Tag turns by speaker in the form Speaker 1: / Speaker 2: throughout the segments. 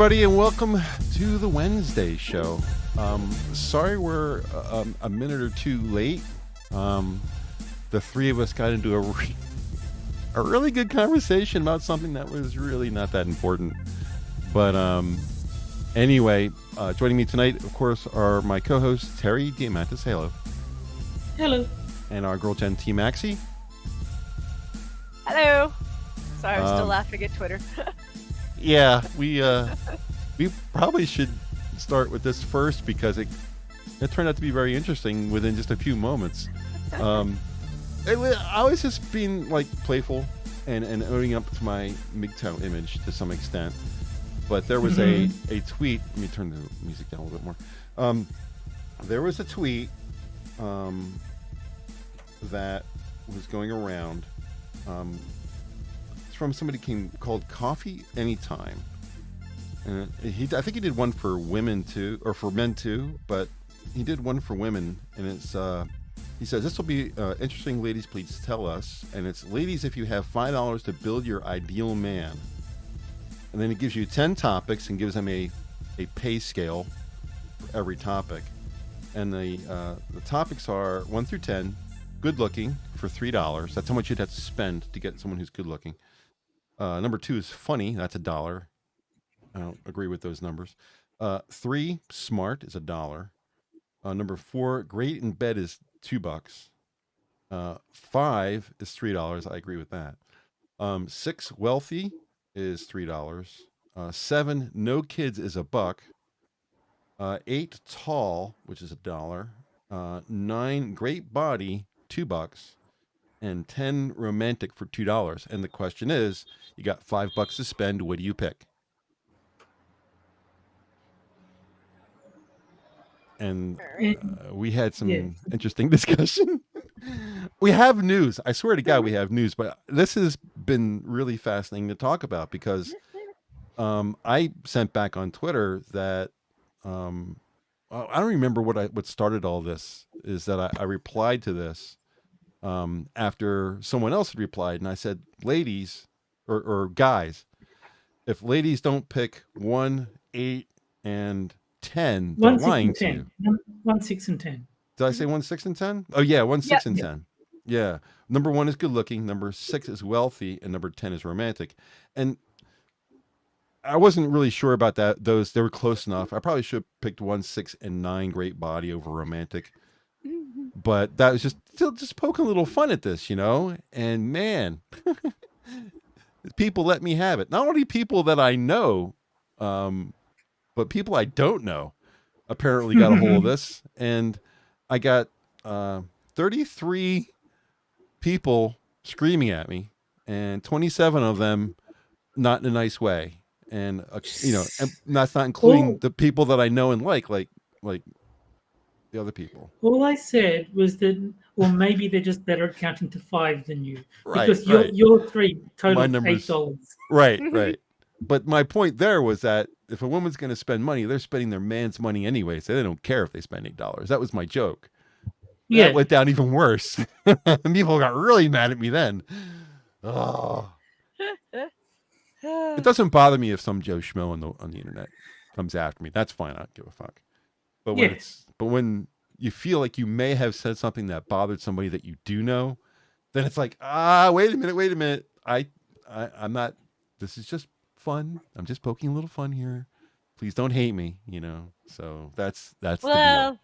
Speaker 1: everybody, and welcome to the Wednesday show. Sorry we're a minute or two late. The three of us got into a really good conversation about something that was really not that important. But anyway, joining me tonight, of course, are my co-hosts, Terry Diamantis. Hello.
Speaker 2: Hello.
Speaker 1: And our girl, Jen T. Maxey.
Speaker 3: Hello. Sorry, I'm still laughing at Twitter.
Speaker 1: Yeah, we probably should start with this first because it turned out to be very interesting within just a few moments. I was just being like playful and owning up to my MGTOW image to some extent. But there was a tweet. Let me turn the music down a little bit more. There was a tweet that was going around. It's from somebody called Coffee Anytime. And I think he did one for women too, or for men too, but he did one for women. And it's he says, this will be interesting, ladies, please tell us. And it's, ladies, if you have $5 to build your ideal man. And then it gives you 10 topics and gives them a pay scale for every topic. And the topics are 1 through 10, good looking for $3. That's how much you'd have to spend to get someone who's good looking. Number 2 is funny. That's $1. I don't agree with those numbers. 3, smart is $1. Number 4, great in bed is $2. 5 is $3. I agree with that. 6, wealthy is $3. 7, no kids is $1. 8, tall, which is $1. 9, great body, $2. And 10, romantic for $2. And the question is, you got $5 to spend. What do you pick? And we had some interesting discussion. We have news. I swear to God, we have news. But this has been really fascinating to talk about because I sent back on Twitter that I don't remember what started all this. Is that I replied to this after someone else had replied, and I said, ladies or guys, if ladies don't pick 1, 8, and 10, they're lying to you.
Speaker 2: 1, 6, and 10.
Speaker 1: Did I say 1, 6, and 10? Oh yeah, 1, 6, and 10. Yeah. Number 1 is good looking. Number 6 is wealthy, and number 10 is romantic. And I wasn't really sure about that. Those, they were close enough. I probably should have picked 1, 6, and 9, great body over romantic. But that was just poking a little fun at this, you know. And man, people let me have it. Not only people that I know, but people I don't know apparently got a hold of this. And I got 33 people screaming at me, and 27 of them not in a nice way. And you know, and that's not including the people that I know and like the other people.
Speaker 2: All I said was that, or maybe they're just better at counting to 5 than you, because
Speaker 1: right.
Speaker 2: your 3 total
Speaker 1: numbers,
Speaker 2: $8.
Speaker 1: Right. But my point there was that if a woman's going to spend money, they're spending their man's money anyway, so they don't care if they spend $8. That was my joke. Yeah, that went down even worse. People got really mad at me then. Oh. It doesn't bother me if some Joe Schmo on the internet comes after me. That's fine. I don't give a fuck. But when you feel like you may have said something that bothered somebody that you do know, then it's like, wait a minute. I'm not. This is just fun. I'm just poking a little fun here. Please don't hate me. You know. So that's the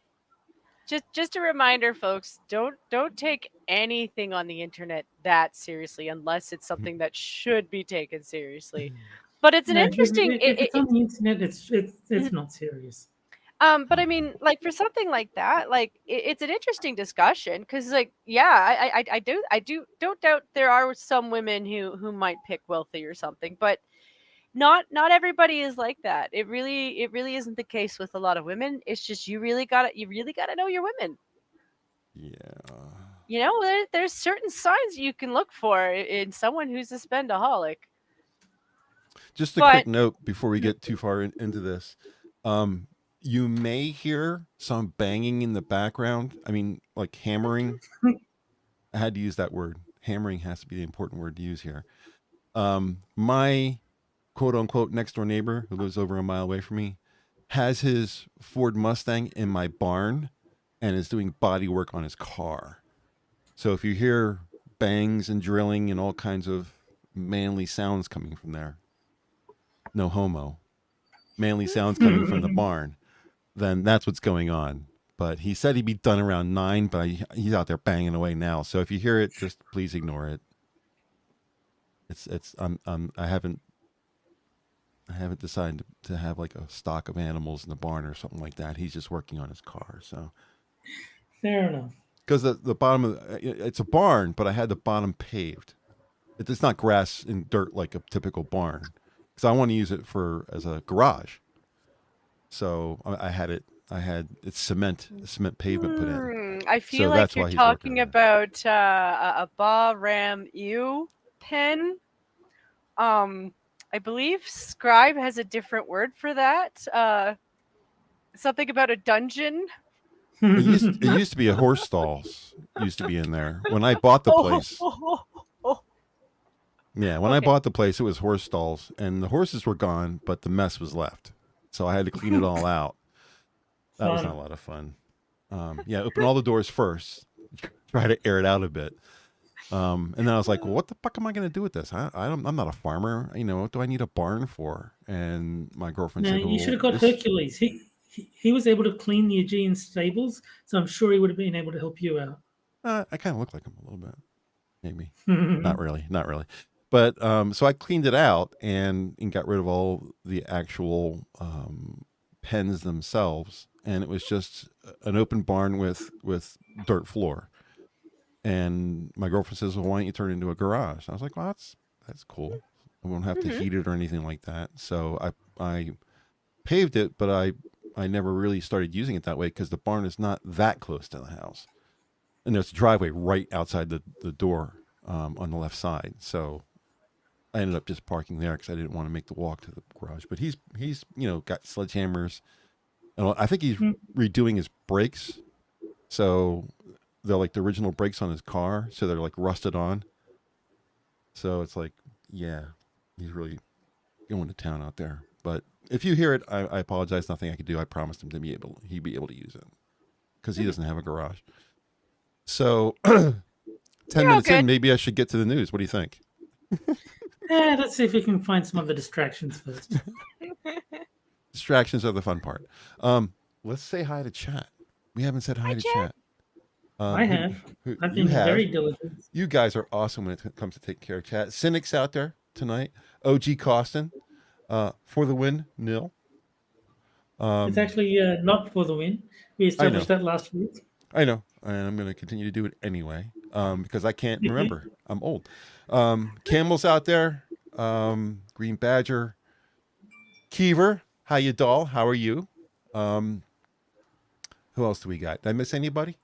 Speaker 1: deal.
Speaker 3: Just a reminder, folks, don't take anything on the internet that seriously unless it's something that should be taken seriously. But it's an interesting.
Speaker 2: It's on the internet. It's not serious.
Speaker 3: But I mean, like for something like that, like it's an interesting discussion because, like, yeah, I don't doubt there are some women who might pick wealthy or something, but not everybody is like that. It really isn't the case with a lot of women. It's just you really gotta know your women.
Speaker 1: Yeah.
Speaker 3: You know, there's certain signs you can look for in someone who's a spendaholic.
Speaker 1: Just a quick note before we get too far into this. You may hear some banging in the background. I mean, like hammering. I had to use that word. Hammering has to be the important word to use here. My quote unquote next door neighbor who lives over a mile away from me has his Ford Mustang in my barn and is doing body work on his car. So if you hear bangs and drilling and all kinds of manly sounds coming from there, no homo, manly sounds coming from the barn, then that's what's going on. But he said he'd be done around 9, but he's out there banging away now. So if you hear it, just please ignore it. I haven't decided to have like a stock of animals in the barn or something like that. He's just working on his car. So
Speaker 2: Fair enough.
Speaker 1: because the bottom of it's a barn, but I had the bottom paved. It's not grass and dirt like a typical barn, because I want to use it as a garage. So I had it's cement pavement put in.
Speaker 3: I feel
Speaker 1: So
Speaker 3: like
Speaker 1: that's why
Speaker 3: you're
Speaker 1: he's
Speaker 3: talking
Speaker 1: working
Speaker 3: about a Ba Ram U pen. I believe Scribe has a different word for that. Something about a dungeon.
Speaker 1: It used to be a horse stalls. Used to be in there when I bought the place. Yeah, when I bought the place, it was horse stalls, and the horses were gone, but the mess was left. So I had to clean it all out. That was not a lot of fun. Yeah, open all the doors first, try to air it out a bit, and then I was like, "Well, what the fuck am I going to do with this? I'm not a farmer. You know, what do I need a barn for?" And my girlfriend said,
Speaker 2: you should have got Hercules. He was able to clean the Aegean stables, so I'm sure he would have been able to help you out.
Speaker 1: I kind of look like him a little bit, maybe. Not really. But so I cleaned it out and got rid of all the actual pens themselves, and it was just an open barn with dirt floor. And my girlfriend says, "Well, why don't you turn it into a garage?" I was like, "Well, that's cool. I won't have to heat it or anything like that." So I paved it, but I never really started using it that way because the barn is not that close to the house, and there's a driveway right outside the door on the left side. So I ended up just parking there because I didn't want to make the walk to the garage. But he's got sledgehammers, and I think he's redoing his brakes. So they're like the original brakes on his car, so they're like rusted on. So it's like, yeah, he's really going to town out there. But if you hear it, I apologize. Nothing I could do. I promised him he'd be able to use it because he doesn't have a garage. So 10 minutes in, maybe I should get to the news. What do you think?
Speaker 2: Let's see if we can find some other distractions first.
Speaker 1: Distractions are the fun part. Let's say hi to chat. We haven't said hi to chat.
Speaker 2: I have. I've been very diligent.
Speaker 1: You guys are awesome when it comes to taking care of chat. Cynic's out there tonight. OG Costin, for the win, nil.
Speaker 2: It's actually not for the win. We established that last week.
Speaker 1: I know, and I'm going to continue to do it anyway because I can't remember. I'm old. Camel's out there. Green Badger. Keever, how you doll? How are you? Who else do we got? Did I miss anybody?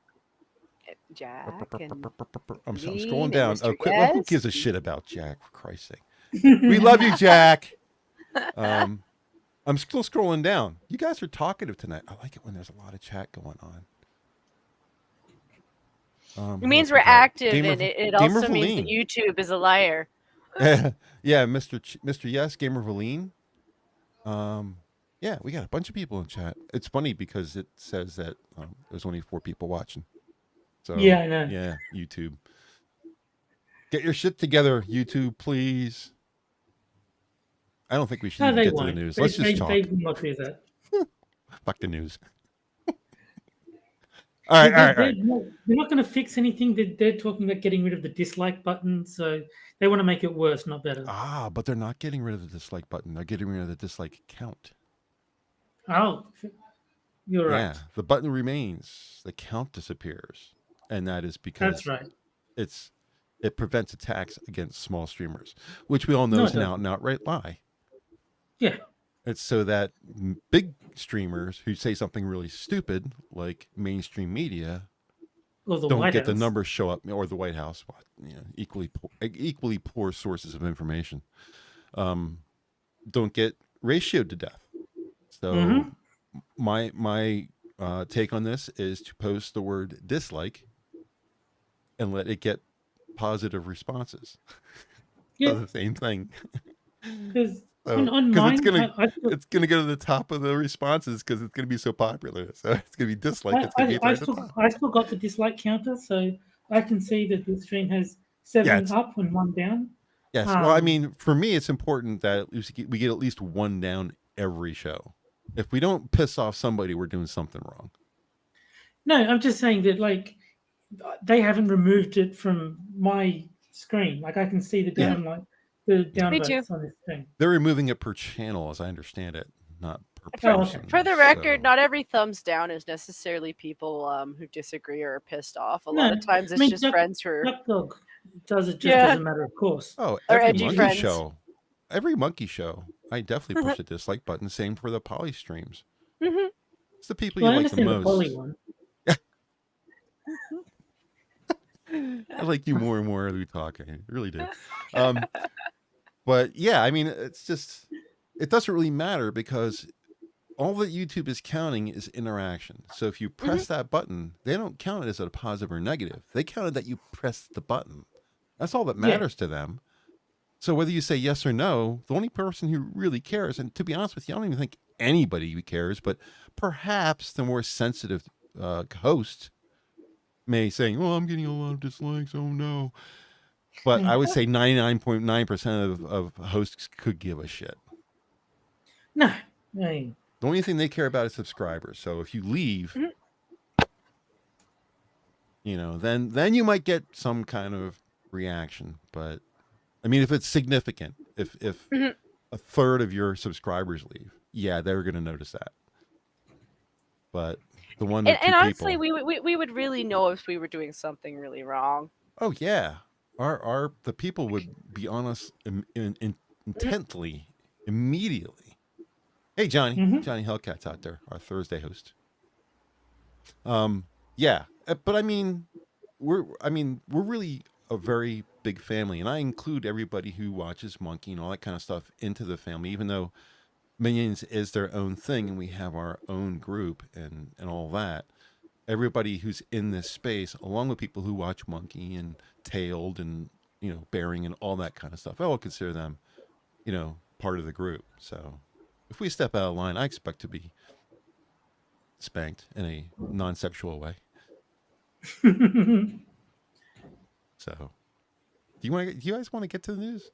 Speaker 3: Jack.
Speaker 1: I'm scrolling down. Who gives a shit about Jack, for Christ's sake? We love you, Jack. I'm still scrolling down. You guys are talkative tonight. I like it when there's a lot of chat going on.
Speaker 3: It means we're active, and it also means that YouTube is a liar.
Speaker 1: Yeah, Mr. Yes, Gamer Valine. Yeah, we got a bunch of people in chat. It's funny because it says that there's only 4 people watching. So
Speaker 2: yeah, I know.
Speaker 1: Yeah, YouTube. Get your shit together, YouTube, please. I don't think we should even get to the news. Let's just talk.
Speaker 2: They will not do that.
Speaker 1: Fuck the news. All right.
Speaker 2: They're not going to fix anything. They're talking about getting rid of the dislike button, so they want to make it worse, not better.
Speaker 1: But they're not getting rid of the dislike button. They're getting rid of the dislike count.
Speaker 2: Oh, you're right.
Speaker 1: Yeah, the button remains. The count disappears, and that is because
Speaker 2: that's right.
Speaker 1: It prevents attacks against small streamers, which we all know is an out and outright lie.
Speaker 2: Yeah.
Speaker 1: It's so that big streamers who say something really stupid, like mainstream media, don't get the numbers show up, or the White House, equally poor sources of information, don't get ratioed to death. So my take on this is to post the word dislike and let it get positive responses. Yeah, the same thing.
Speaker 2: Because
Speaker 1: So,
Speaker 2: On
Speaker 1: because
Speaker 2: mine,
Speaker 1: it's gonna go to the top of the responses because it's gonna be so popular. So it's gonna be disliked. It's gonna be right at the top.
Speaker 2: I still got the dislike counter, so I can see that this stream has
Speaker 1: Yeah,
Speaker 2: 7 up and 1 down.
Speaker 1: yes. Well, I mean, for me, it's important that we get at least 1 down every show. If we don't piss off somebody, we're doing something wrong.
Speaker 2: No, I'm just saying that like they haven't removed it from my screen. Like I can see the down the down
Speaker 3: Me too.
Speaker 2: votes on this thing.
Speaker 1: They're removing it per channel, as I understand it, not per person.
Speaker 3: For the record,
Speaker 1: So-
Speaker 3: not every thumbs down is necessarily people who disagree or are pissed off. A lot
Speaker 2: No,
Speaker 3: of times
Speaker 2: I
Speaker 3: it's
Speaker 2: mean,
Speaker 3: just friends who are.
Speaker 2: Duck Dog does it just
Speaker 3: Yeah.
Speaker 2: as a matter of course.
Speaker 1: Oh,
Speaker 3: Or
Speaker 1: every
Speaker 3: edgy
Speaker 1: monkey
Speaker 3: friends.
Speaker 1: show. Every monkey show. I definitely push the dislike button. Same for the poly streams.
Speaker 3: Mhm.
Speaker 1: It's the people
Speaker 2: Well, I
Speaker 1: you like the
Speaker 2: understand the poly
Speaker 1: most.
Speaker 2: one.
Speaker 1: I like you more and more as we talk. I really do. But yeah, I mean, it's just, it doesn't really matter because all that YouTube is counting is interaction. So if you press that button, they don't count it as a positive or negative. They counted that you pressed the button. That's all that matters to them. So whether you say yes or no, the only person who really cares, and to be honest with you, I don't even think anybody cares, but perhaps the more sensitive host may say, well, I'm getting a lot of dislikes, oh no. But I would say 99.9% of hosts could give a shit.
Speaker 2: No. I mean,
Speaker 1: The only thing they care about is subscribers. So if you leave, you know, then you might get some kind of reaction. But I mean, if it's significant, if a third of your subscribers leave, yeah, they're going to notice that. But the one or two
Speaker 3: And honestly,
Speaker 1: people,
Speaker 3: we would really know if we were doing something really wrong.
Speaker 1: oh yeah, the people would be on us intently, immediately. Hey, Johnny, Johnny Hellcat's out there, our Thursday host. Yeah, but I mean, we're really a very big family, and I include everybody who watches Monkey and all that kind of stuff into the family, even though Minions is their own thing, and we have our own group and all that. Everybody who's in this space, along with people who watch Monkey and Tailed and, you know, Bearing and all that kind of stuff, I will consider them, you know, part of the group. So if we step out of line, I expect to be spanked in a non-sexual way. So do you guys want to get to the news?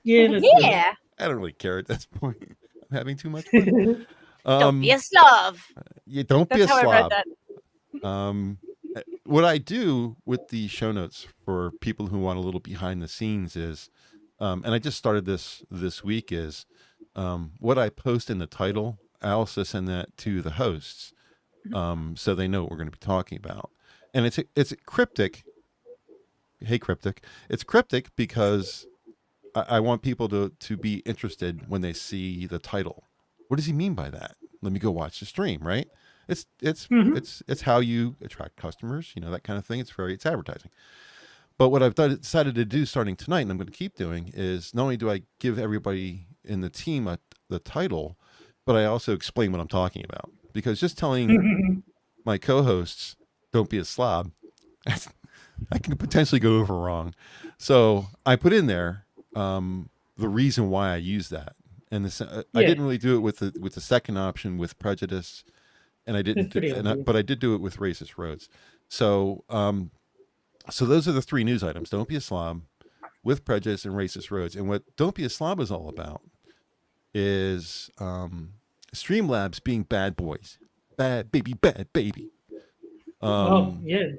Speaker 2: yeah, let's do it.
Speaker 3: Yeah.
Speaker 1: I don't really care at this point. I'm having too much fun.
Speaker 3: Don't be a slob.
Speaker 1: Yeah, don't be
Speaker 3: That's
Speaker 1: a
Speaker 3: how
Speaker 1: slob.
Speaker 3: I read that.
Speaker 1: What I do with the show notes for people who want a little behind the scenes is, and I just started this week, is what I post in the title, I also send that to the hosts so they know what we're going to be talking about. And it's cryptic. Hey, cryptic. It's cryptic because I want people to be interested when they see the title. What does he mean by that? Let me go watch the stream, right? It's how you attract customers, you know, that kind of thing. It's advertising. But what I've decided to do starting tonight, and I'm going to keep doing, is not only do I give everybody in the team the title, but I also explain what I'm talking about. Because just telling my co-hosts, don't be a slob, I can potentially go over wrong. So I put in there the reason why I use that. And I didn't really do it with the second option with prejudice, and I didn't, but I did do it with racist roads. So, so those are the 3 news items: don't be a slob, with prejudice, and racist roads. And what don't be a slob is all about is Streamlabs being bad boys, bad baby.
Speaker 2: Oh yeah,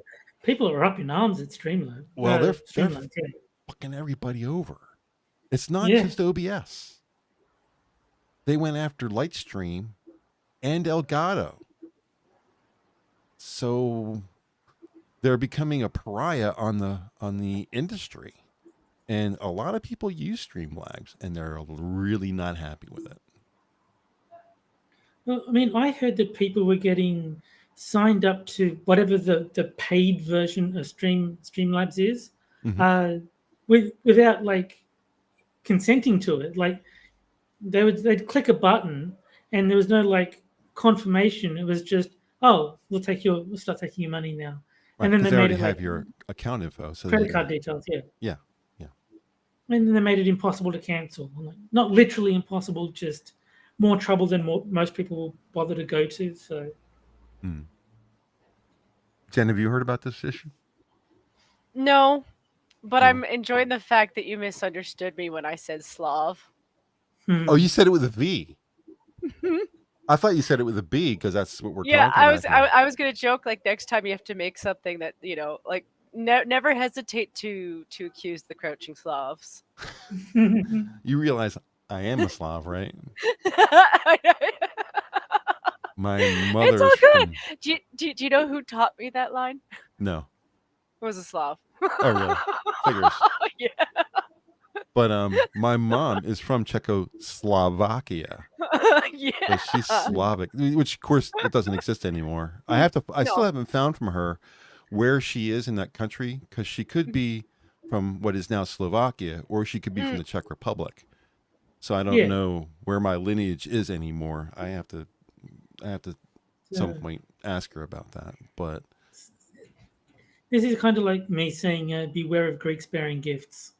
Speaker 2: people are up in arms at Streamlabs.
Speaker 1: Well, they're
Speaker 2: Streamlabs, yeah.
Speaker 1: fucking everybody over. It's not just OBS. They went after Lightstream and Elgato. So they're becoming a pariah on the industry. And a lot of people use Streamlabs, and they're really not happy with it.
Speaker 2: Well, I mean, I heard that people were getting signed up to whatever the paid version of Streamlabs is, without like consenting to it. Like they'd click a button, and there was no like confirmation. It was just, oh, we'll start taking your money now.
Speaker 1: Right,
Speaker 2: and then they
Speaker 1: already
Speaker 2: made it
Speaker 1: have
Speaker 2: like
Speaker 1: your account info, so
Speaker 2: credit card details. Yeah.
Speaker 1: Yeah.
Speaker 2: And then they made it impossible to cancel. Like, not literally impossible, just more trouble than most people will bother to go to. So,
Speaker 1: Jen, have you heard about this issue?
Speaker 3: No, but
Speaker 1: No.
Speaker 3: I'm enjoying the fact that you misunderstood me when I said Slav.
Speaker 1: Oh, you said it with a V. I thought you said it with a B because that's what we're
Speaker 3: Yeah,
Speaker 1: talking about.
Speaker 3: I was gonna joke like next time you have to make something that like never hesitate to accuse the crouching Slavs.
Speaker 1: You realize I am a Slav, right? My mother.
Speaker 3: It's all
Speaker 1: is
Speaker 3: good.
Speaker 1: from-
Speaker 3: Do you know who taught me that line?
Speaker 1: No.
Speaker 3: It was a Slav.
Speaker 1: Oh, really? Figures.
Speaker 3: Yeah.
Speaker 1: But my mom is from Czechoslovakia.
Speaker 3: Yeah.
Speaker 1: So she's Slavic, which of course it doesn't exist anymore. I still haven't found from her where she is in that country, because she could be from what is now Slovakia, or she could be from the Czech Republic. So I don't know where my lineage is anymore. I have to at some point ask her about that. But
Speaker 2: this is kind of like me saying, "Beware of Greeks bearing gifts."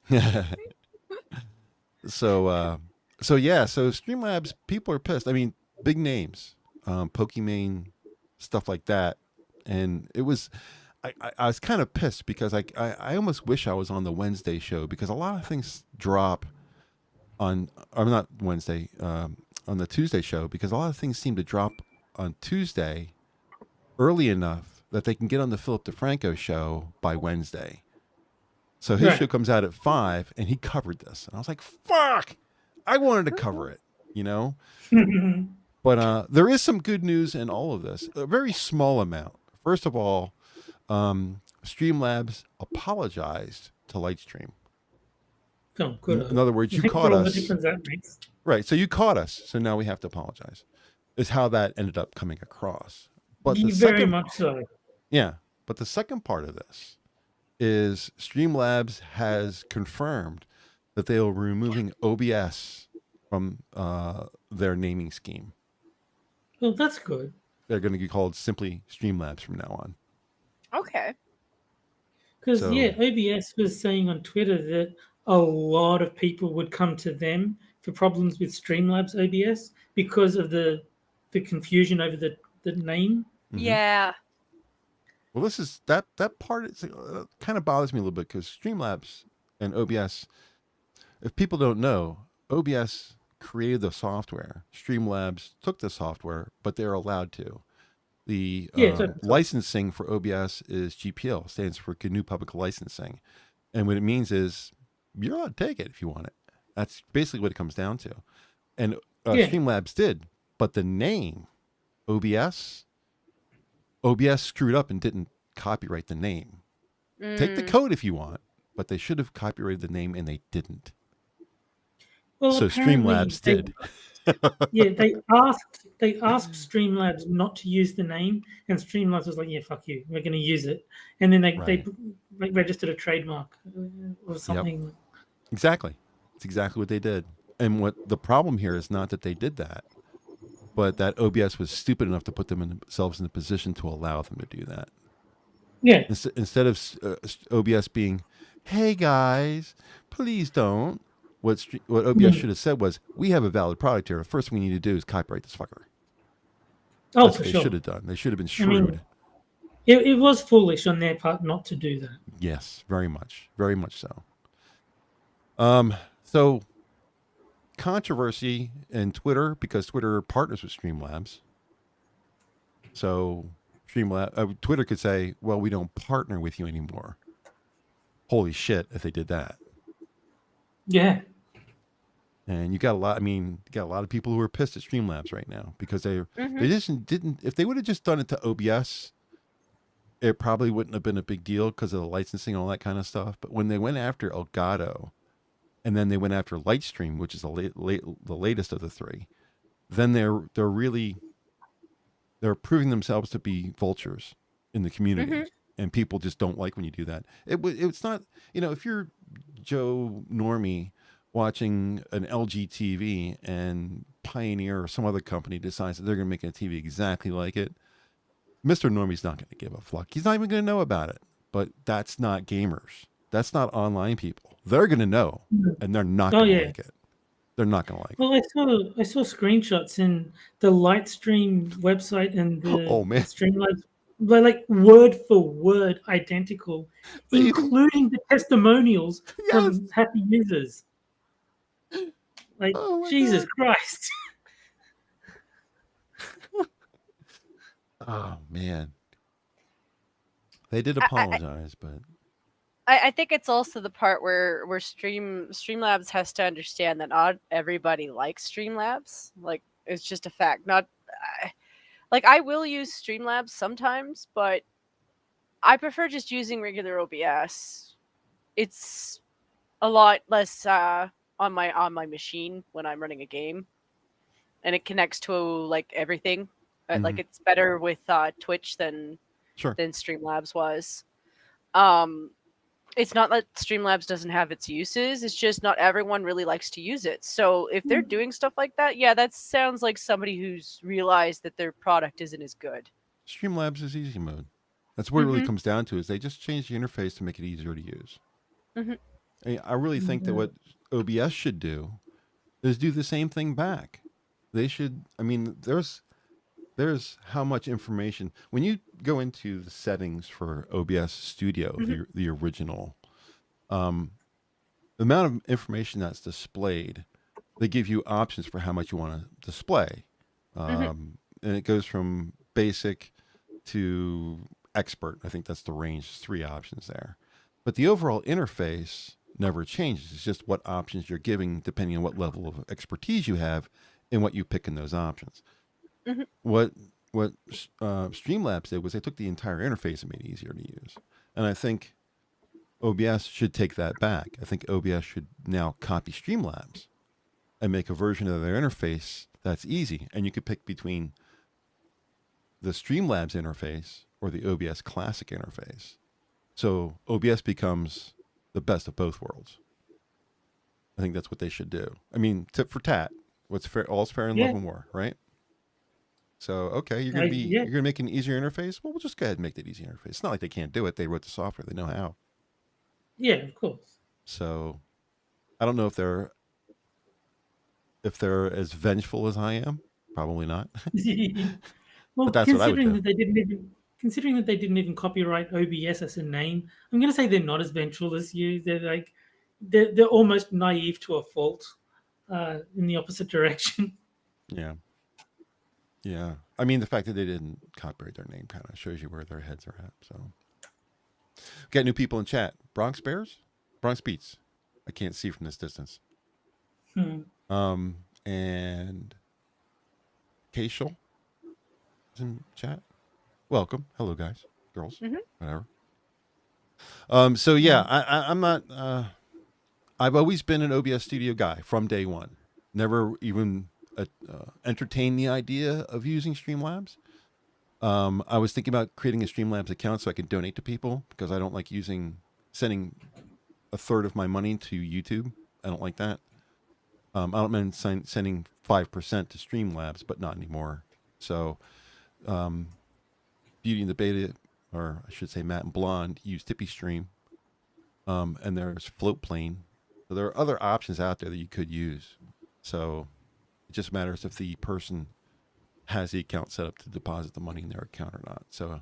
Speaker 1: So Streamlabs, people are pissed. I mean, big names, Pokimane, stuff like that. And it was, I was kind of pissed because I almost wish I was on the Wednesday show, because a lot of things drop on, I'm not Wednesday, on the Tuesday show, because a lot of things seem to drop on Tuesday early enough that they can get on the Philip DeFranco show by Wednesday. So his show comes out at 5, and he covered this. And I was like, fuck, I wanted to cover it, you know? But there is some good news in all of this. A very small amount. First of all, Streamlabs apologized to Lightstream.
Speaker 2: Oh, good.
Speaker 1: In other words, you caught us.
Speaker 2: The difference that makes.
Speaker 1: Right. So you caught us. So now we have to apologize. Is how that ended up coming across. But
Speaker 2: Very much so.
Speaker 1: Yeah. But the second part of this is Streamlabs has confirmed that they will be removing OBS from their naming scheme.
Speaker 2: Well, that's good.
Speaker 1: They're going to be called simply Streamlabs from now on.
Speaker 3: Okay.
Speaker 2: Because OBS was saying on Twitter that a lot of people would come to them for problems with Streamlabs OBS because of the confusion over the name.
Speaker 1: Mm-hmm.
Speaker 3: Yeah.
Speaker 1: Well, this is that part is, kind of bothers me a little bit, because Streamlabs and OBS, if people don't know, OBS created the software. Streamlabs took the software, but they're allowed to. The licensing for OBS is GPL, stands for GNU Public Licensing. And what it means is you're allowed to take it if you want it. That's basically what it comes down to. And Streamlabs did. But the name, OBS screwed up and didn't copyright the name. Take the code if you want, but they should have copyrighted the name, and they didn't.
Speaker 2: Well,
Speaker 1: so Streamlabs did.
Speaker 2: They asked Streamlabs not to use the name, and Streamlabs was like, "Yeah, fuck you, we're going to use it." And then they registered a trademark or something.
Speaker 1: Yep. Exactly, it's exactly what they did. And what the problem here is not that they did that, but that OBS was stupid enough to put themselves in a position to allow them to do that.
Speaker 2: Yeah.
Speaker 1: Instead of OBS being, "Hey guys, please don't." What OBS should have said was, "We have a valid product here. The first thing we need to do is copyright this fucker."
Speaker 2: Oh,
Speaker 1: that's
Speaker 2: for
Speaker 1: what
Speaker 2: sure.
Speaker 1: They should have done. They should have been shrewd.
Speaker 2: It was foolish on their part not to do that.
Speaker 1: Yes, very much so. So controversy in Twitter, because Twitter partners with Streamlabs. So Twitter could say, "Well, we don't partner with you anymore." Holy shit, if they did that.
Speaker 2: Yeah.
Speaker 1: And you got a lot of people who are pissed at Streamlabs right now, because they just didn't. If they would have just done it to OBS, it probably wouldn't have been a big deal because of the licensing and all that kind of stuff. But when they went after Elgato, and then they went after Lightstream, which is the latest of the three, then they're proving themselves to be vultures in the community, and people just don't like when you do that. It's not, if you're Joe Normie watching an LG TV and Pioneer or some other company decides that they're going to make a TV exactly like it, Mr. Normie's not going to give a fuck. He's not even going to know about it. But that's not gamers. That's not online people. They're going to know, and they're not going to like it. They're not going to like
Speaker 2: it. Well, I saw screenshots in the Lightstream website and the Streamlabs. They're like word for word identical, including the testimonials from happy users. Like, Jesus Christ.
Speaker 1: Oh, man. They did apologize, but...
Speaker 3: I think it's also the part where Streamlabs has to understand that not everybody likes Streamlabs. Like, it's just a fact. Not like I will use Streamlabs sometimes, but I prefer just using regular OBS. It's a lot less on my machine when I'm running a game, and it connects to like everything. Like it's better with Twitch than Streamlabs was. It's not that Streamlabs doesn't have its uses. It's just not everyone really likes to use it. So if they're doing stuff like that, yeah, that sounds like somebody who's realized that their product isn't as good.
Speaker 1: Streamlabs is easy mode. That's what it really comes down to, is they just changed the interface to make it easier to use. I really think that what OBS should do is do the same thing back. They should, I mean, there's how much information when you go into the settings for OBS Studio, the original, the amount of information that's displayed, they give you options for how much you want to display. And it goes from basic to expert. I think that's the range. 3 options there, but the overall interface never changes. It's just what options you're giving depending on what level of expertise you have and what you pick in those options. What Streamlabs did was they took the entire interface and made it easier to use. And I think OBS should take that back. I think OBS should now copy Streamlabs and make a version of their interface that's easy. And you could pick between the Streamlabs interface or the OBS Classic interface. So OBS becomes the best of both worlds. I think that's what they should do. I mean, tit for tat. What's fair? All's fair in love and war, right? So, okay, you're gonna make an easier interface. Well, we'll just go ahead and make that easy interface. It's not like they can't do it. They wrote the software. They know how.
Speaker 2: Yeah, of course.
Speaker 1: So, I don't know if they're as vengeful as I am. Probably not.
Speaker 2: Well,
Speaker 1: but that's what I would do.
Speaker 2: Considering that they didn't even copyright OBS as a name, I'm going to say they're not as vengeful as you. They're like they're almost naive to a fault, in the opposite direction.
Speaker 1: Yeah. Yeah, I mean, the fact that they didn't copyright their name kind of shows you where their heads are at. So, got new people in chat. Bronx Bears, Bronx Beats. I can't see from this distance. And Cashel is in chat. Welcome, hello guys, girls, whatever. So yeah, I'm not. I've always been an OBS Studio guy from day one. Never even entertain the idea of using Streamlabs. I was thinking about creating a Streamlabs account so I could donate to people, because I don't like sending a third of my money to YouTube. I don't like that. I don't mind sending 5% to Streamlabs, but not anymore. So Beauty and the Beta, or I should say Matt and Blonde, use Tippy Stream. And there's Floatplane. So there are other options out there that you could use. So it just matters if the person has the account set up to deposit the money in their account or not. So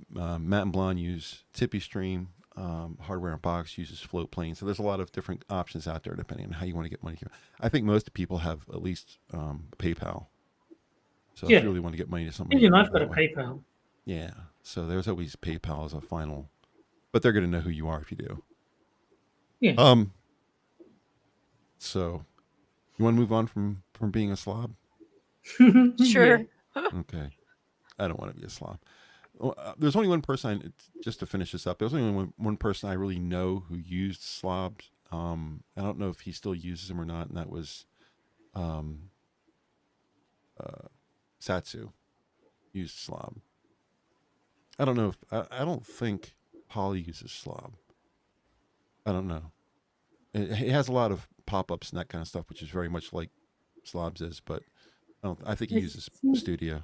Speaker 1: Matt and Blonde use Tippy Stream. Hardware Unbox uses Floatplane. So there's a lot of different options out there depending on how you want to get money. I think most people have at least PayPal. So if you really want to get money to somebody,
Speaker 2: even I've got a PayPal.
Speaker 1: Yeah. So there's always PayPal as a final, but they're going to know who you are if you do.
Speaker 2: Yeah.
Speaker 1: So you want to move on from being a slob?
Speaker 3: Sure.
Speaker 1: Okay. I don't want to be a slob. There's only one person, just to finish this up, there's only one person I really know who used slobs. I don't know if he still uses them or not, and that was Satsu used slob. I don't know if, I don't think Holly uses slob. I don't know. It has a lot of pop-ups and that kind of stuff, which is very much like slobs is, but I think he uses Studio.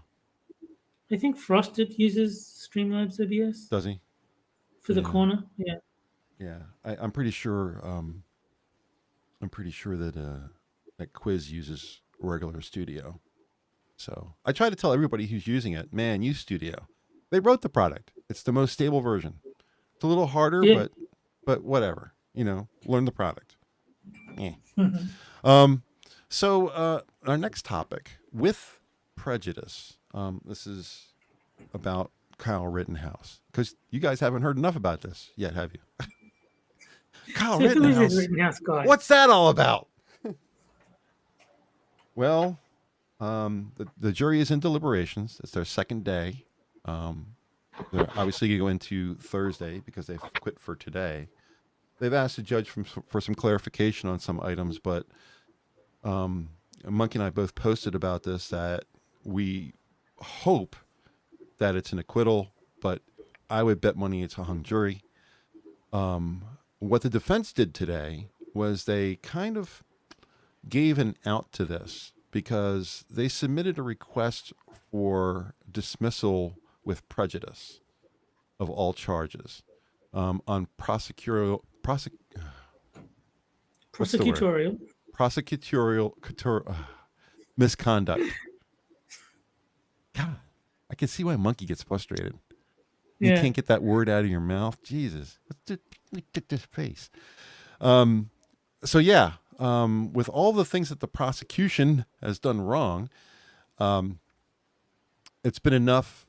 Speaker 2: I think Frosted uses Streamlabs OBS.
Speaker 1: Does he?
Speaker 2: For the corner, yeah.
Speaker 1: Yeah, I'm pretty sure. I'm pretty sure that that Quiz uses regular Studio. So I try to tell everybody who's using it, man, use Studio. They wrote the product. It's the most stable version. It's a little harder,
Speaker 2: Yeah.
Speaker 1: but whatever. You know, learn the product. Yeah. So our next topic, with prejudice. This is about Kyle Rittenhouse, because you guys haven't heard enough about this yet, have you? Kyle
Speaker 2: So who is this
Speaker 1: Rittenhouse.
Speaker 2: Rittenhouse guy?
Speaker 1: What's that all about? Well, the jury is in deliberations. It's their second day. They're obviously going to go into Thursday because they've quit for today. They've asked the judge for some clarification on some items, but Monkey and I both posted about this, that we hope that it's an acquittal, but I would bet money it's a hung jury. What the defense did today was they kind of gave an out to this, because they submitted a request for dismissal with prejudice of all charges on prosecutorial misconduct. God, I can see why Monkey gets frustrated. You can't get that word out of your mouth. Jesus, let me take this face. So yeah, with all the things that the prosecution has done wrong, it's been enough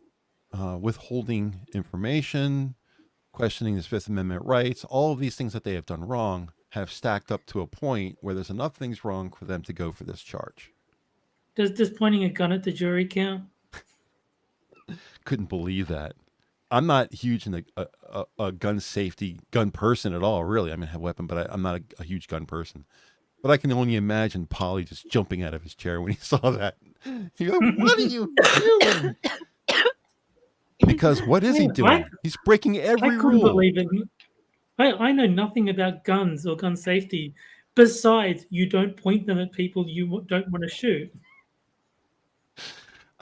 Speaker 1: withholding information, questioning his Fifth Amendment rights. All of these things that they have done wrong have stacked up to a point where there's enough things wrong for them to go for this charge.
Speaker 2: Does pointing a gun at the jury count?
Speaker 1: Couldn't believe that. I'm not huge in a gun safety, gun person at all, really. I mean, I have a weapon, but I'm not a huge gun person. But I can only imagine Polly just jumping out of his chair when he saw that. He goes, "What are you doing?" Because what is he doing? He's breaking every rule. I couldn't
Speaker 2: believe it. I know nothing about guns or gun safety. Besides, you don't point them at people you don't want to shoot.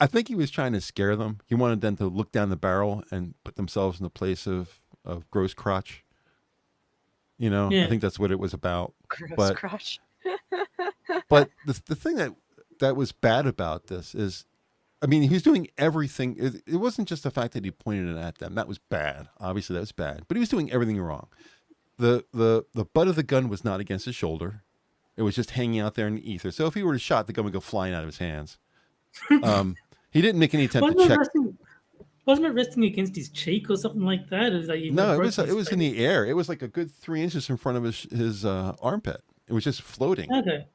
Speaker 1: I think he was trying to scare them. He wanted them to look down the barrel and put themselves in the place of gross crotch. You know, I think that's what it was about.
Speaker 3: Gross crotch.
Speaker 1: But the thing that was bad about this is, I mean, he was doing everything. It wasn't just the fact that he pointed it at them. That was bad. Obviously, that was bad. But he was doing everything wrong. The butt of the gun was not against his shoulder. It was just hanging out there in the ether. So if he were to shot, the gun would go flying out of his hands. He didn't make any attempt to check.
Speaker 2: Wasn't it resting against his cheek or something like that?
Speaker 1: No, it was in the air. It was like a good 3 inches in front of his armpit. It was just floating.
Speaker 2: Okay.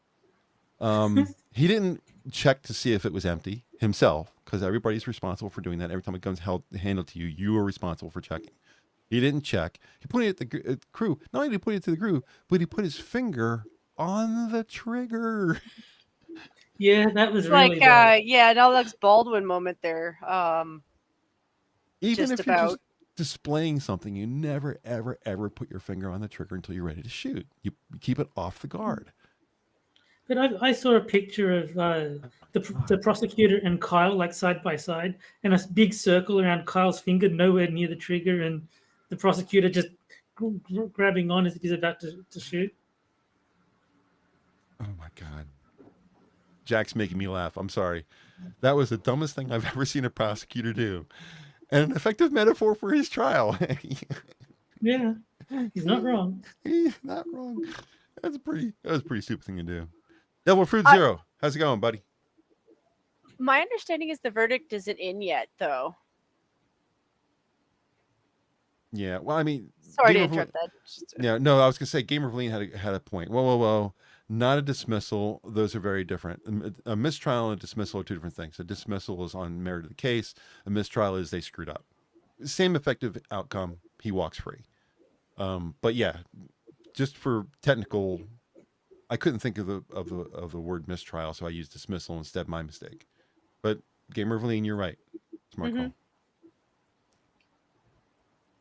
Speaker 1: He didn't check to see if it was empty himself, because everybody's responsible for doing that. Every time a gun's handled to you, you are responsible for checking. He didn't check. He pointed at the crew. Not only did he point it to the crew, but he put his finger on the trigger.
Speaker 2: Yeah, that was
Speaker 3: it's
Speaker 2: really
Speaker 3: like
Speaker 2: bad.
Speaker 3: an Alex Baldwin moment there.
Speaker 1: Even if you're just displaying something, you never, ever, ever put your finger on the trigger until you're ready to shoot. You keep it off the guard.
Speaker 2: But I saw a picture of the prosecutor and Kyle, like side by side, and a big circle around Kyle's finger, nowhere near the trigger, and the prosecutor just grabbing on as if he's about to shoot.
Speaker 1: Oh my God. Jack's making me laugh. I'm sorry. That was the dumbest thing I've ever seen a prosecutor do. And an effective metaphor for his trial.
Speaker 2: Yeah, he's not wrong.
Speaker 1: He's not wrong. That was a pretty stupid thing to do. Devil Fruit Zero, how's it going, buddy?
Speaker 3: My understanding is the verdict isn't in yet, though.
Speaker 1: Yeah, well, I mean,
Speaker 3: sorry to interrupt that.
Speaker 1: Yeah, no, I was gonna say Gamer Verleen had a point. Whoa. Not a dismissal. Those are very different. A mistrial and a dismissal are two different things. A dismissal is on merit of the case. A mistrial is they screwed up. Same effective outcome. He walks free. But yeah, just for technical, I couldn't think of the word mistrial, so I used dismissal instead. My mistake. But Gamer Verleen, you're right. Smart call.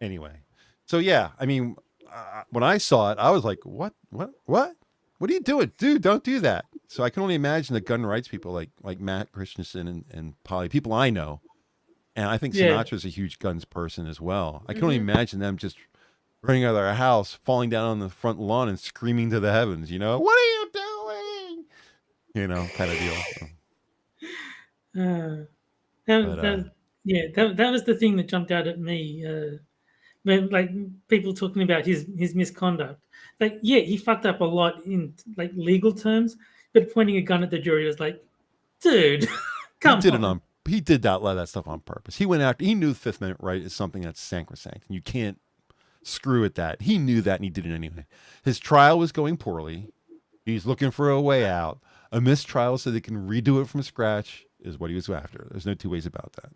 Speaker 1: Anyway, so yeah, I mean, when I saw it, I was like, what? What are you doing? Dude, don't do that. So I can only imagine the gun rights people like Matt Christensen and Polly, people I know. And I think Sinatra's a huge guns person as well. I can only imagine them just running out of their house, falling down on the front lawn and screaming to the heavens, you know, what are you doing? You know, kind of deal. So,
Speaker 2: that was the thing that jumped out at me when like people talking about his misconduct. Like, yeah, he fucked up a lot in like legal terms, but pointing a gun at the jury was like, dude, come on.
Speaker 1: He did a lot of that stuff on purpose. He went after. He knew the Fifth Amendment right is something that's sacrosanct, and you can't screw at that. He knew that, and he did it anyway. His trial was going poorly. He's looking for a way out. A mistrial so they can redo it from scratch is what he was after. There's no two ways about that.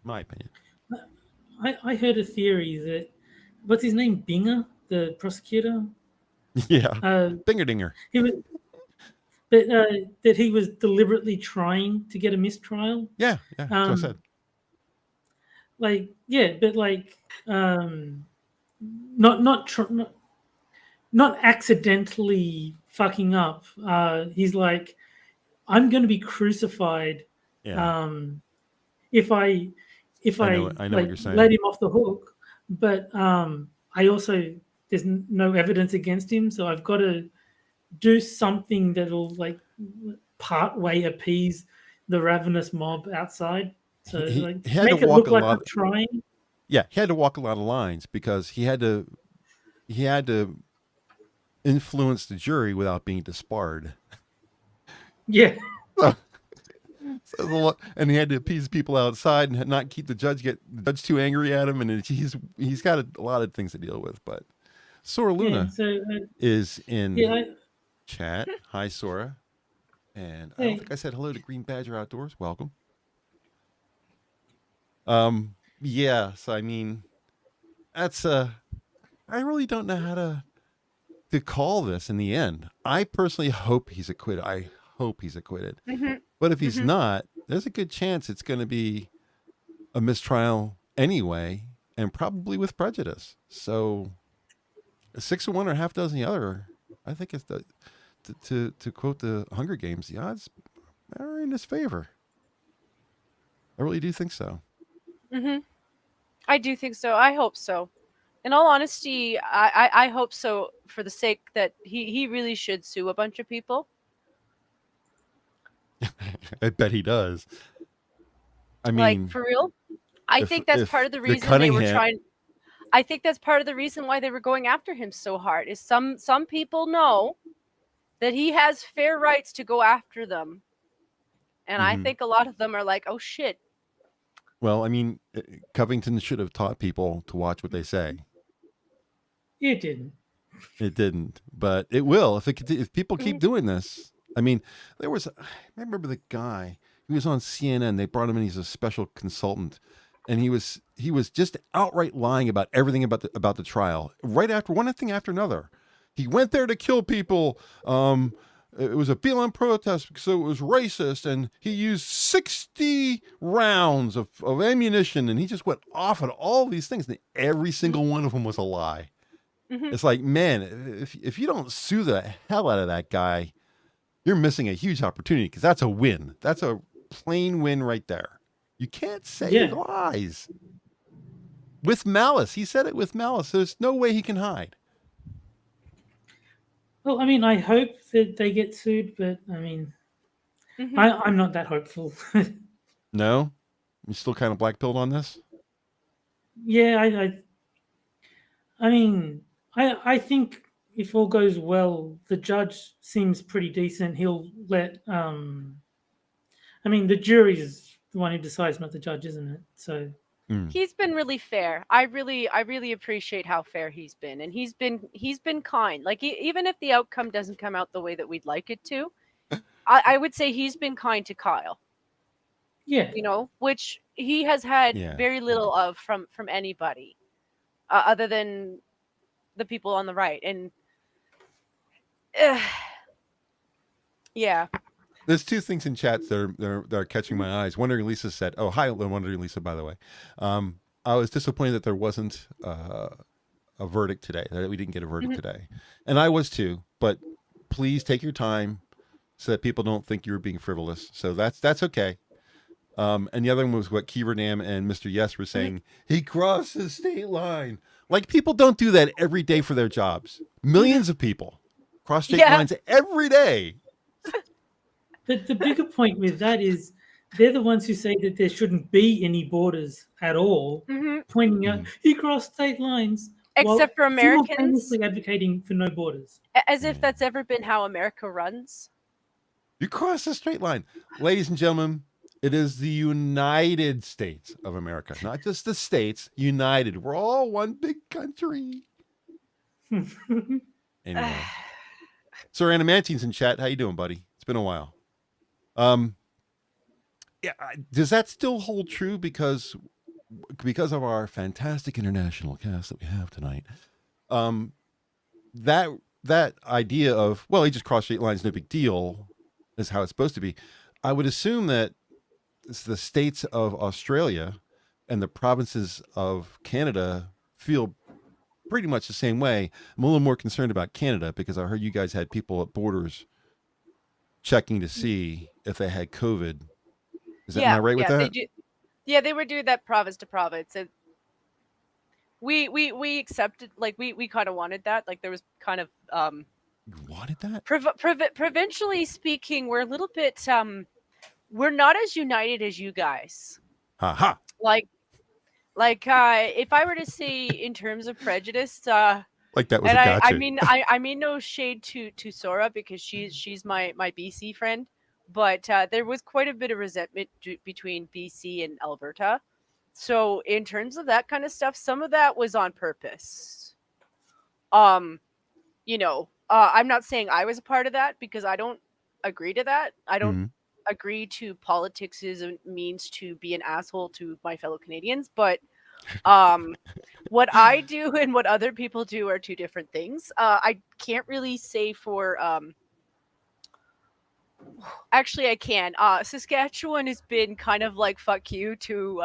Speaker 1: My opinion.
Speaker 2: I heard a theory that what's his name, Binger, the prosecutor.
Speaker 1: Yeah, Binger Dinger.
Speaker 2: He was, that he was deliberately trying to get a mistrial.
Speaker 1: Yeah, that's what I said.
Speaker 2: Like, yeah, but like, not accidentally fucking up. He's like, I'm going to be crucified.
Speaker 1: Yeah.
Speaker 2: If I
Speaker 1: know
Speaker 2: like,
Speaker 1: what you're saying.
Speaker 2: let him off the hook, but I also there's no evidence against him, so I've got to do something that'll like part way appease the ravenous mob outside. So
Speaker 1: he
Speaker 2: like
Speaker 1: had
Speaker 2: make
Speaker 1: to
Speaker 2: it
Speaker 1: walk
Speaker 2: look
Speaker 1: a
Speaker 2: like
Speaker 1: lot.
Speaker 2: I'm trying.
Speaker 1: Yeah, he had to walk a lot of lines because he had to influence the jury without being disbarred.
Speaker 2: Yeah.
Speaker 1: And he had to appease people outside and not keep the judge too angry at him. And he's got a lot of things to deal with. But Sora Luna is in chat. Hi, Sora. And I don't think I said hello to Green Badger Outdoors. Welcome. Yeah. So I mean, that's I really don't know how to call this in the end. I personally hope he's acquitted.
Speaker 3: Mm-hmm.
Speaker 1: But if he's not, there's a good chance it's going to be a mistrial anyway, and probably with prejudice. So 6-1 or half dozen the other, I think it's to quote the Hunger Games, the odds are in his favor. I really do think so.
Speaker 3: Mm-hmm. I do think so. I hope so. In all honesty, I hope so for the sake that he really should sue a bunch of people.
Speaker 1: I bet he does. I mean,
Speaker 3: like for real. I think that's part of the reason they were trying. I think that's part of the reason why they were going after him so hard. Is some people know that he has fair rights to go after them, and I think a lot of them are like, "Oh shit."
Speaker 1: Well, I mean, Covington should have taught people to watch what they say.
Speaker 2: It didn't.
Speaker 1: It didn't, but it will if people keep doing this. I mean, I remember the guy. He was on CNN. They brought him in. He's a special consultant, and he was just outright lying about everything about the trial. Right after one thing after another, he went there to kill people. It was a BLM protest because it was racist, and he used 60 rounds of ammunition, and he just went off on all these things. And every single one of them was a lie. It's like, man, if you don't sue the hell out of that guy, you're missing a huge opportunity because that's a win. That's a plain win right there. You can't say lies. With malice. He said it with malice. There's no way he can hide.
Speaker 2: Well, I mean, I hope that they get sued, but I mean, I'm not that hopeful.
Speaker 1: No? You still kind of black-pilled on this?
Speaker 2: Yeah, I mean, I think if all goes well, the judge seems pretty decent. He'll let I mean, the jury is the one who decides, not the judge, isn't it? So
Speaker 3: he's been really fair. I really appreciate how fair he's been, and he's been kind. Like even if the outcome doesn't come out the way that we'd like it to, I would say he's been kind to Kyle.
Speaker 2: Yeah,
Speaker 3: you know, which he has had very little of from anybody, other than the people on the right, and yeah.
Speaker 1: There's two things in chat that are catching my eyes. Wondering Lisa said, "Oh, hi, Wondering Lisa." By the way, I was disappointed that there wasn't a verdict today. That we didn't get a verdict today, and I was too. But please take your time so that people don't think you were being frivolous. So that's okay. And the other one was what Kiverdam and Mr. Yes were saying. He crossed the state line. Like, people don't do that every day for their jobs. Millions of people cross state lines every day.
Speaker 2: But the bigger point with that is they're the ones who say that there shouldn't be any borders at all, pointing out he crossed state lines.
Speaker 3: Except for Americans.
Speaker 2: Simultaneously advocating for no borders.
Speaker 3: As if that's ever been how America runs.
Speaker 1: You cross the straight line. Ladies and gentlemen, it is the United States of America. Not just the states, united. We're all one big country. Anyway. Sir Animantine's in chat. How you doing, buddy? It's been a while. Yeah, does that still hold true because of our fantastic international cast that we have tonight? That idea of, well, he just crossed state lines, no big deal, is how it's supposed to be. I would assume that it's the states of Australia and the provinces of Canada feel pretty much the same way. I'm a little more concerned about Canada because I heard you guys had people at borders checking to see if they had COVID. Is that am I right with that?
Speaker 3: They were doing that province to province. And we accepted, like we kind of wanted that. Like there was kind of
Speaker 1: you wanted that?
Speaker 3: Provincially speaking, we're a little bit we're not as united as you guys.
Speaker 1: Ha.
Speaker 3: Like if I were to say in terms of prejudice,
Speaker 1: like that was
Speaker 3: and
Speaker 1: a gotcha.
Speaker 3: I mean no shade to Sora because she's my BC friend, but there was quite a bit of resentment between BC and Alberta. So in terms of that kind of stuff, some of that was on purpose. You know, I'm not saying I was a part of that because I don't agree to that. I don't agree to politics as a means to be an asshole to my fellow Canadians, but what I do and what other people do are two different things. I can't really say for actually I can. Saskatchewan has been kind of like fuck you to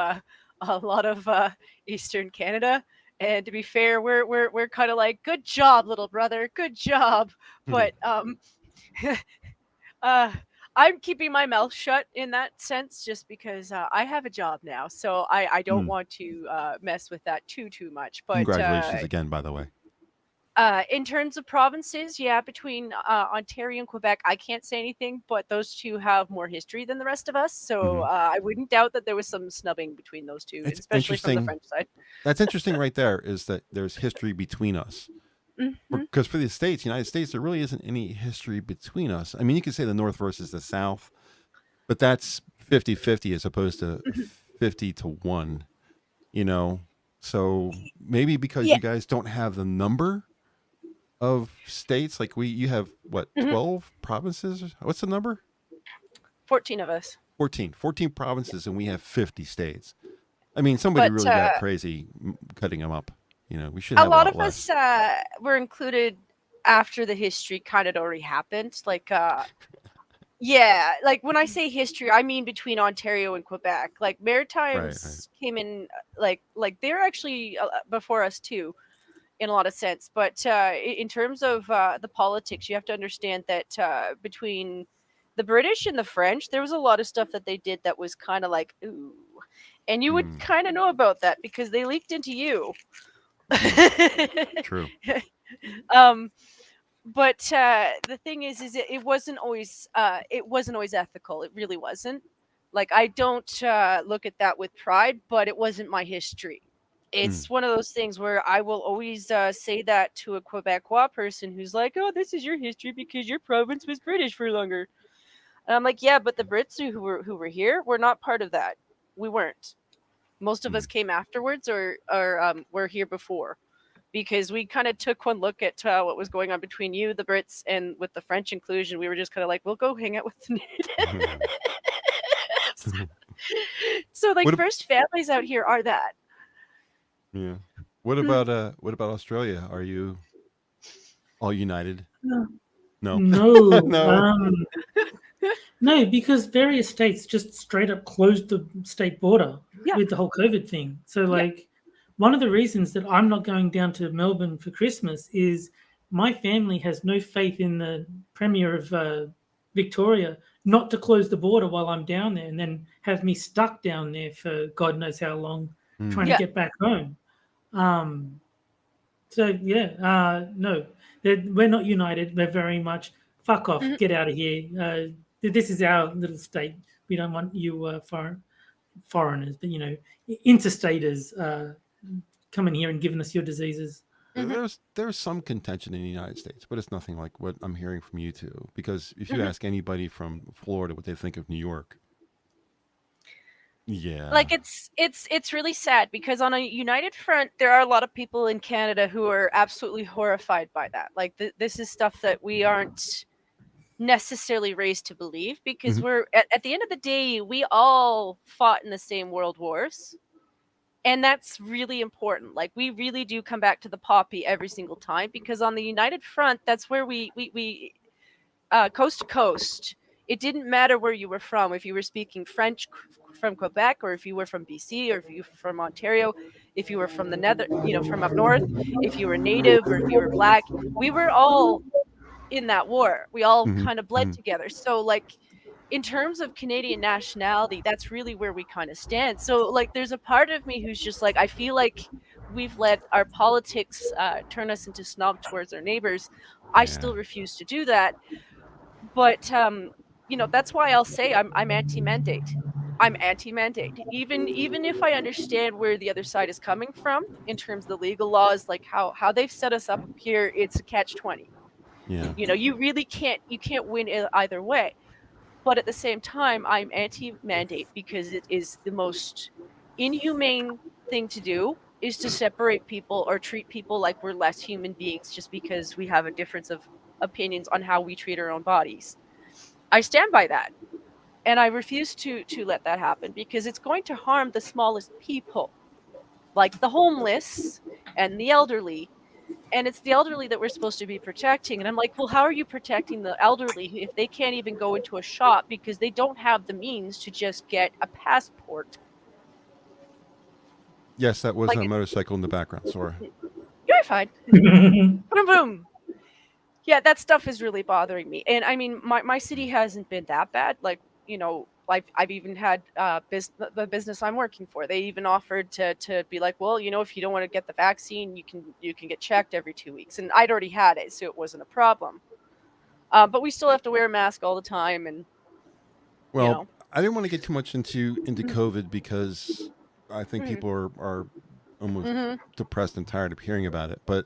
Speaker 3: a lot of Eastern Canada. And to be fair, we're kind of like, good job, little brother, good job. But I'm keeping my mouth shut in that sense, just because I have a job now, so I don't want to mess with that too much. But
Speaker 1: congratulations again, by the way.
Speaker 3: In terms of provinces, between Ontario and Quebec, I can't say anything, but those two have more history than the rest of us. So I wouldn't doubt that there was some snubbing between those two, especially from the French side.
Speaker 1: That's interesting right there, is that there's history between us. Because for the States, United States, there really isn't any history between us. I mean, you could say the North versus the South, but that's 50-50 as opposed to 50-1, you know? So maybe because you guys don't have the number of states, like you have what, 12 provinces? What's the number?
Speaker 3: 14 of us.
Speaker 1: 14 provinces, and we have 50 states. I mean, somebody really got crazy cutting them up. You know, we should have
Speaker 3: a lot of
Speaker 1: less.
Speaker 3: us were included after the history kind of already happened. Like, like when I say history, I mean between Ontario and Quebec. Like Maritimes came in, like they're actually before us too, in a lot of sense. But in terms of the politics, you have to understand that between the British and the French, there was a lot of stuff that they did that was kind of like, ooh, and you would kind of know about that because they leaked into you.
Speaker 1: True.
Speaker 3: But the thing is it wasn't always ethical. It really wasn't. Like, I don't look at that with pride, but it wasn't my history. It's one of those things where I will always say that to a Quebecois person who's like, oh, this is your history because your province was British for longer. And I'm like, yeah, but the Brits who were here were not part of that. We weren't. Most of us came afterwards or were here before, because we kind of took one look at what was going on between you, the Brits, and with the French inclusion. We were just kind of like, we'll go hang out with the natives. So like first families out here are that.
Speaker 1: Yeah. What about Australia? Are you all united?
Speaker 2: No.
Speaker 1: No.
Speaker 2: No, because various states just straight up closed the state border with the whole COVID thing. So, like, one of the reasons that I'm not going down to Melbourne for Christmas is my family has no faith in the Premier of Victoria not to close the border while I'm down there, and then have me stuck down there for God knows how long, trying to get back home. So yeah, no, we're not united. We're very much fuck off, get out of here. This is our little state. We don't want you foreigners, but interstaters coming here and giving us your diseases.
Speaker 1: There's some contention in the United States, but it's nothing like what I'm hearing from you two. Because if you ask anybody from Florida what they think of New York,
Speaker 3: like it's really sad, because on a united front, there are a lot of people in Canada who are absolutely horrified by that. Like this is stuff that we aren't necessarily raised to believe, because we're at the end of the day, we all fought in the same world wars. And that's really important. Like, we really do come back to the poppy every single time, because on the united front, that's where we coast to coast, it didn't matter where you were from. If you were speaking French from Quebec, or if you were from BC, or if you were from Ontario, if you were from the from up north, if you were Native, or if you were Black, we were all in that war. We all kind of bled together. So, like, in terms of Canadian nationality, that's really where we kind of stand. So, like, there's a part of me who's just like, I feel like we've let our politics turn us into snob towards our neighbors. I still refuse to do that. But, that's why I'll say I'm anti-mandate. I'm anti-mandate. Even if I understand where the other side is coming from in terms of the legal laws, like how they've set us up here, it's a catch-20.
Speaker 1: Yeah.
Speaker 3: You really can't win either way. But at the same time, I'm anti-mandate, because it is the most inhumane thing to do, is to separate people or treat people like we're less human beings just because we have a difference of opinions on how we treat our own bodies. I stand by that. And I refuse to let that happen, because it's going to harm the smallest people, like the homeless and the elderly. And it's the elderly that we're supposed to be protecting. And I'm like, well, how are you protecting the elderly if they can't even go into a shop because they don't have the means to just get a passport?
Speaker 1: Yes, that was a motorcycle in the background. Sorry.
Speaker 3: You're fine. Boom, boom. Yeah, that stuff is really bothering me. And I mean, my city hasn't been that bad. Like, I've even had the business I'm working for. They even offered to be like, well, if you don't want to get the vaccine, you can get checked every 2 weeks. And I'd already had it, so it wasn't a problem. But we still have to wear a mask all the time. And
Speaker 1: I didn't want to get too much into COVID, because I think people are almost depressed and tired of hearing about it. But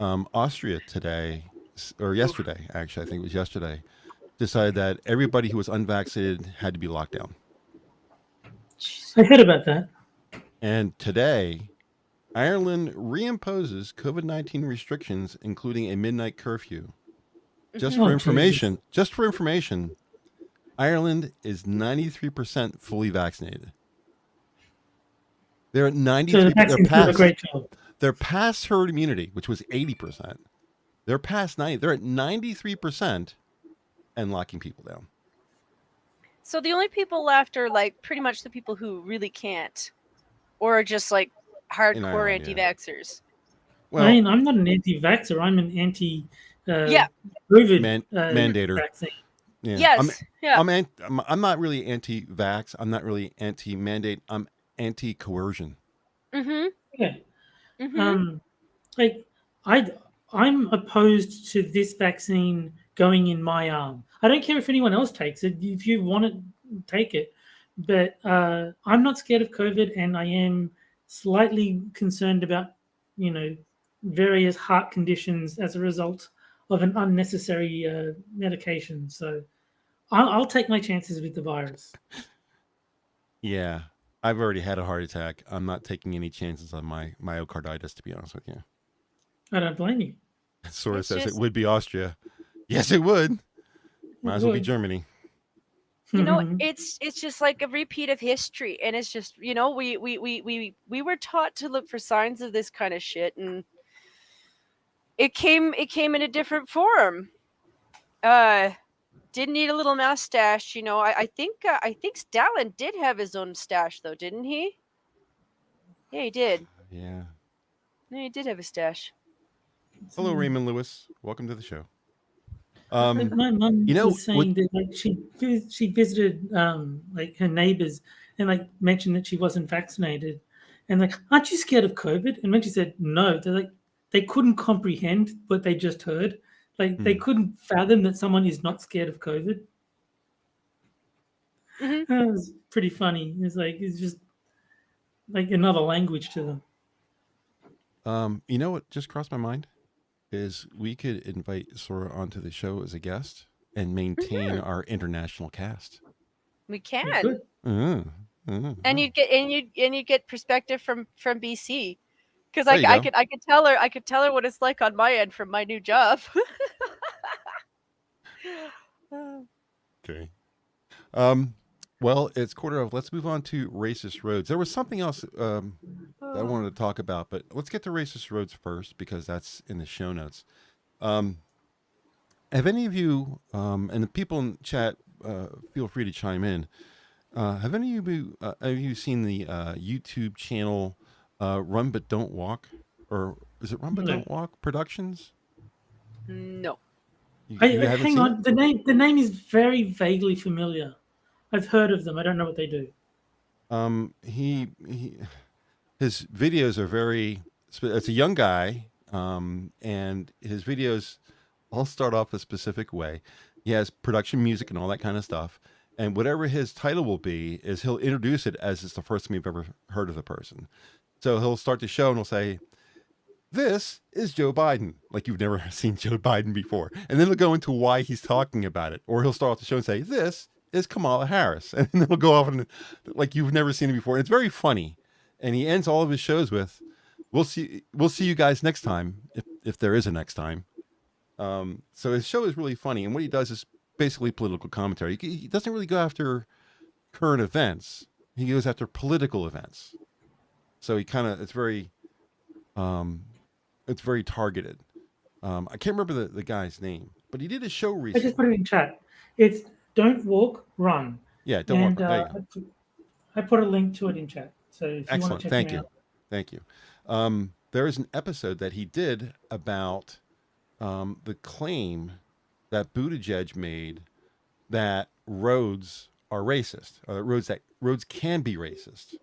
Speaker 1: Austria today, or yesterday, actually, I think it was yesterday, decided that everybody who was unvaccinated had to be locked down.
Speaker 2: I heard about that.
Speaker 1: And today, Ireland reimposes COVID-19 restrictions, including a midnight curfew. Just for information, Ireland is 93% fully vaccinated. They're at 93%. They're past herd immunity, which was 80%. They're past 90. They're at 93%. And locking people down.
Speaker 3: So the only people left are like pretty much the people who really can't, or are just like hardcore anti-vaxxers.
Speaker 2: Well, I mean, I'm not an anti-vaxxer. I'm an anti COVID
Speaker 1: mandator.
Speaker 3: Vaccine. Yeah. Yes.
Speaker 1: I'm not really anti-vax. I'm not really anti-mandate. I'm anti-coercion.
Speaker 2: Yeah. I'm opposed to this vaccine going in my arm. I don't care if anyone else takes it. If you want it, take it. But I'm not scared of COVID, and I am slightly concerned about, various heart conditions as a result of an unnecessary medication. So I'll take my chances with the virus.
Speaker 1: Yeah, I've already had a heart attack. I'm not taking any chances on my myocarditis, to be honest with you.
Speaker 2: I don't blame you.
Speaker 1: Source says it would be Austria. Yes, it would. Might as well be Germany.
Speaker 3: It's just like a repeat of history, and it's just we were taught to look for signs of this kind of shit, and it came in a different form. Did need a little mustache, I think Stalin did have his own stash, though, didn't he? Yeah, he did.
Speaker 1: Yeah,
Speaker 3: he did have a stash.
Speaker 1: Hello, Raymond Lewis. Welcome to the show.
Speaker 2: My mum
Speaker 1: You know
Speaker 2: was
Speaker 1: what?
Speaker 2: saying that like she visited like her neighbors and like mentioned that she wasn't vaccinated, and like, aren't you scared of COVID? And when she said no, they're like they couldn't comprehend what they just heard. Like they
Speaker 1: Hmm.
Speaker 2: couldn't fathom that someone is not scared of COVID.
Speaker 3: Hmm.
Speaker 2: It was pretty funny. It's just like another language to them.
Speaker 1: You know what just crossed my mind is we could invite Sora onto the show as a guest and maintain our international cast.
Speaker 3: We
Speaker 2: We
Speaker 3: can.
Speaker 2: could.
Speaker 3: And you get perspective from BC, because
Speaker 1: There you go.
Speaker 3: I could tell her what it's like on my end from my new job.
Speaker 1: Okay. Well, it's quarter of. Let's move on to racist roads. There was something else that I wanted to talk about, but let's get to racist roads first because that's in the show notes. Have any of you, and the people in chat, feel free to chime in. Have any of you seen the YouTube channel Run But Don't Walk? Or is it Run But
Speaker 2: No.
Speaker 1: Don't Walk Productions?
Speaker 3: No.
Speaker 1: You haven't
Speaker 2: Hang
Speaker 1: seen
Speaker 2: on. The name is very vaguely familiar. I've heard of them. I don't know what they do.
Speaker 1: it? His videos are very. It's a young guy, and his videos all start off a specific way. He has production music and all that kind of stuff. And whatever his title will be, is he'll introduce it as it's the first time you've ever heard of the person. So he'll start the show and he'll say, "This is Joe Biden," like you've never seen Joe Biden before. And then he'll go into why he's talking about it. Or he'll start off the show and say, "This is Kamala Harris." And then he'll go off and like you've never seen it before. And it's very funny. And he ends all of his shows with, we'll see you guys next time, if there is a next time. So his show is really funny. And what he does is basically political commentary. He doesn't really go after current events. He goes after political events. So he kind of, it's very targeted. I can't remember the guy's name, but he did a show
Speaker 2: I
Speaker 1: recently.
Speaker 2: just put it in chat. It's Don't Walk, Run.
Speaker 1: Yeah, don't walk. There you go.
Speaker 2: I put a link to it in chat. So if you want to check
Speaker 1: Thank
Speaker 2: him
Speaker 1: you.
Speaker 2: out.
Speaker 1: Thank you. There is an episode that he did about the claim that Buttigieg made that roads are racist, or that roads can be racist.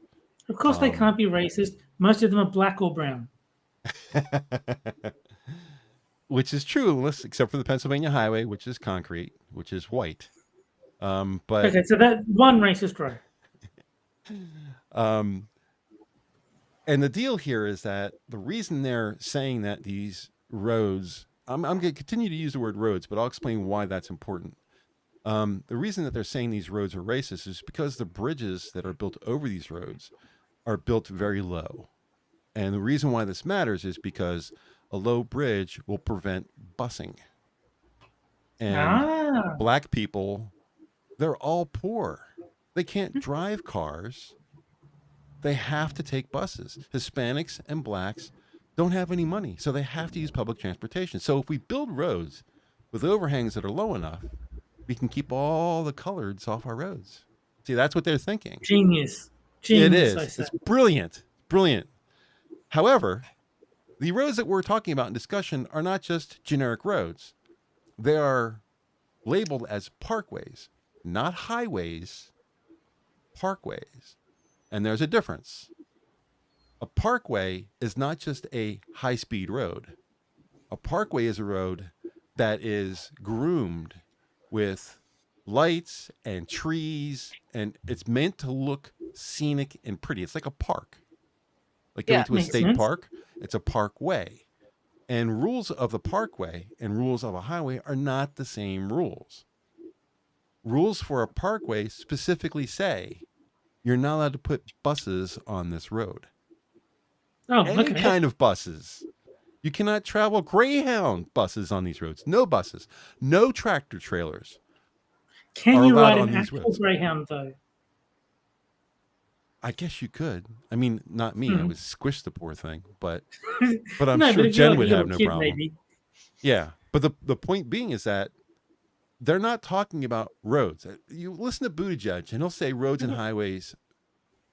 Speaker 2: Of course they can't be racist. Most of them are black or brown.
Speaker 1: Which is true, except for the Pennsylvania Highway, which is concrete, which is white. But
Speaker 2: okay, so that one racist road.
Speaker 1: And the deal here is that the reason they're saying that these roads, I'm going to continue to use the word roads, but I'll explain why that's important. The reason that they're saying these roads are racist is because the bridges that are built over these roads are built very low. And the reason why this matters is because a low bridge will prevent busing. And black people, they're all poor. They can't drive cars. They have to take buses. Hispanics and blacks don't have any money, so they have to use public transportation. So if we build roads with overhangs that are low enough, we can keep all the coloreds off our roads. See, that's what they're thinking.
Speaker 2: Genius.
Speaker 1: It is. It's brilliant. Brilliant. However, the roads that we're talking about in discussion are not just generic roads. They are labeled as parkways, not highways, parkways. And there's a difference. A parkway is not just a high-speed road. A parkway is a road that is groomed with lights and trees, and it's meant to look scenic and pretty. It's like a park. Like going to a state park, it's a parkway. And rules of the parkway and rules of a highway are not the same rules. Rules for a parkway specifically say you're not allowed to put buses on this road. Any kind of buses. You cannot travel Greyhound buses on these roads. No buses. No tractor trailers.
Speaker 2: Can you ride an actual Greyhound, though?
Speaker 1: I guess you could. I mean, not me. I would squish the poor thing, but I'm
Speaker 2: no,
Speaker 1: sure Jen would have no
Speaker 2: kid,
Speaker 1: problem.
Speaker 2: Maybe.
Speaker 1: Yeah, but the point being is that they're not talking about roads. You listen to Buttigieg, and he'll say roads and highways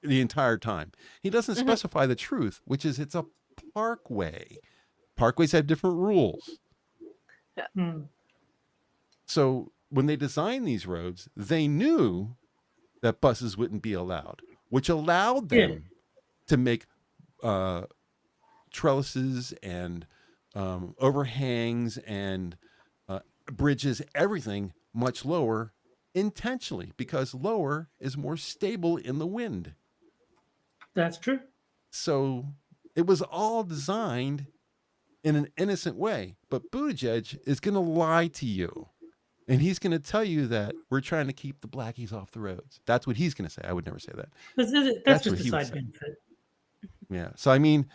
Speaker 1: the entire time. He doesn't specify the truth, which is it's a parkway. Parkways have different rules. So when they designed these roads, they knew that buses wouldn't be allowed, which allowed them to make trellises and overhangs and bridges, everything much lower intentionally, because lower is more stable in the wind.
Speaker 2: That's true.
Speaker 1: So it was all designed in an innocent way. But Buttigieg is going to lie to you. And he's going to tell you that we're trying to keep the blackies off the roads. That's what he's going to say. I would never say that.
Speaker 2: That's just a side benefit.
Speaker 1: Yeah. So, I mean,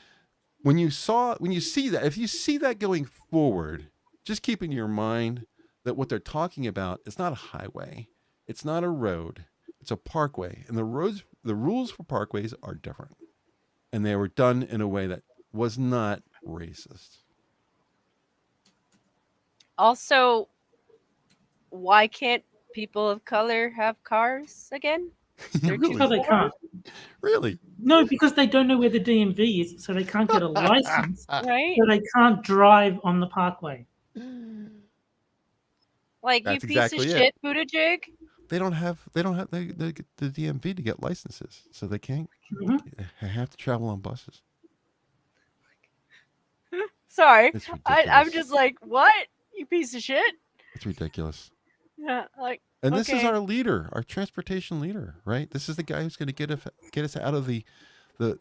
Speaker 1: when you see that, if you see that going forward, just keep in your mind that what they're talking about is not a highway. It's not a road. It's a parkway. And the rules for parkways are different. And they were done in a way that was not racist.
Speaker 3: Also, why can't people of color have cars again?
Speaker 1: Really?
Speaker 2: No, they can't.
Speaker 1: Really?
Speaker 2: No, because they don't know where the DMV is, so they can't get a license.
Speaker 3: Right?
Speaker 2: So they can't drive on the parkway.
Speaker 3: Like,
Speaker 1: That's
Speaker 3: you piece
Speaker 1: exactly
Speaker 3: of
Speaker 1: it.
Speaker 3: shit, Buttigieg.
Speaker 1: They don't have the DMV to get licenses, so they can't. They have to travel on buses.
Speaker 3: Sorry,
Speaker 1: It's
Speaker 3: I'm just like, what? You piece of shit.
Speaker 1: It's ridiculous.
Speaker 3: Yeah, like.
Speaker 1: And this is
Speaker 3: okay.
Speaker 1: our leader, our transportation leader, right? This is the guy who's going to get us out of the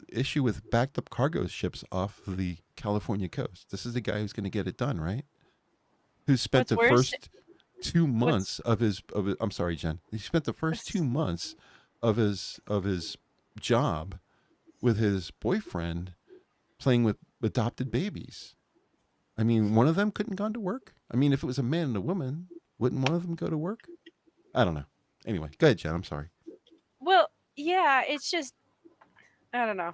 Speaker 1: issue with backed up cargo ships off the California coast. This is the guy who's going to get it done, right? Who spent the first 2 months of his I'm sorry, Jen. He spent the first 2 months of his job with his boyfriend playing with adopted babies. I mean, one of them couldn't gone to work. I mean, if it was a man and a woman, wouldn't one of them go to work? I don't know. Anyway, go ahead, Jen. I'm sorry.
Speaker 3: Well, yeah, it's just, I don't know.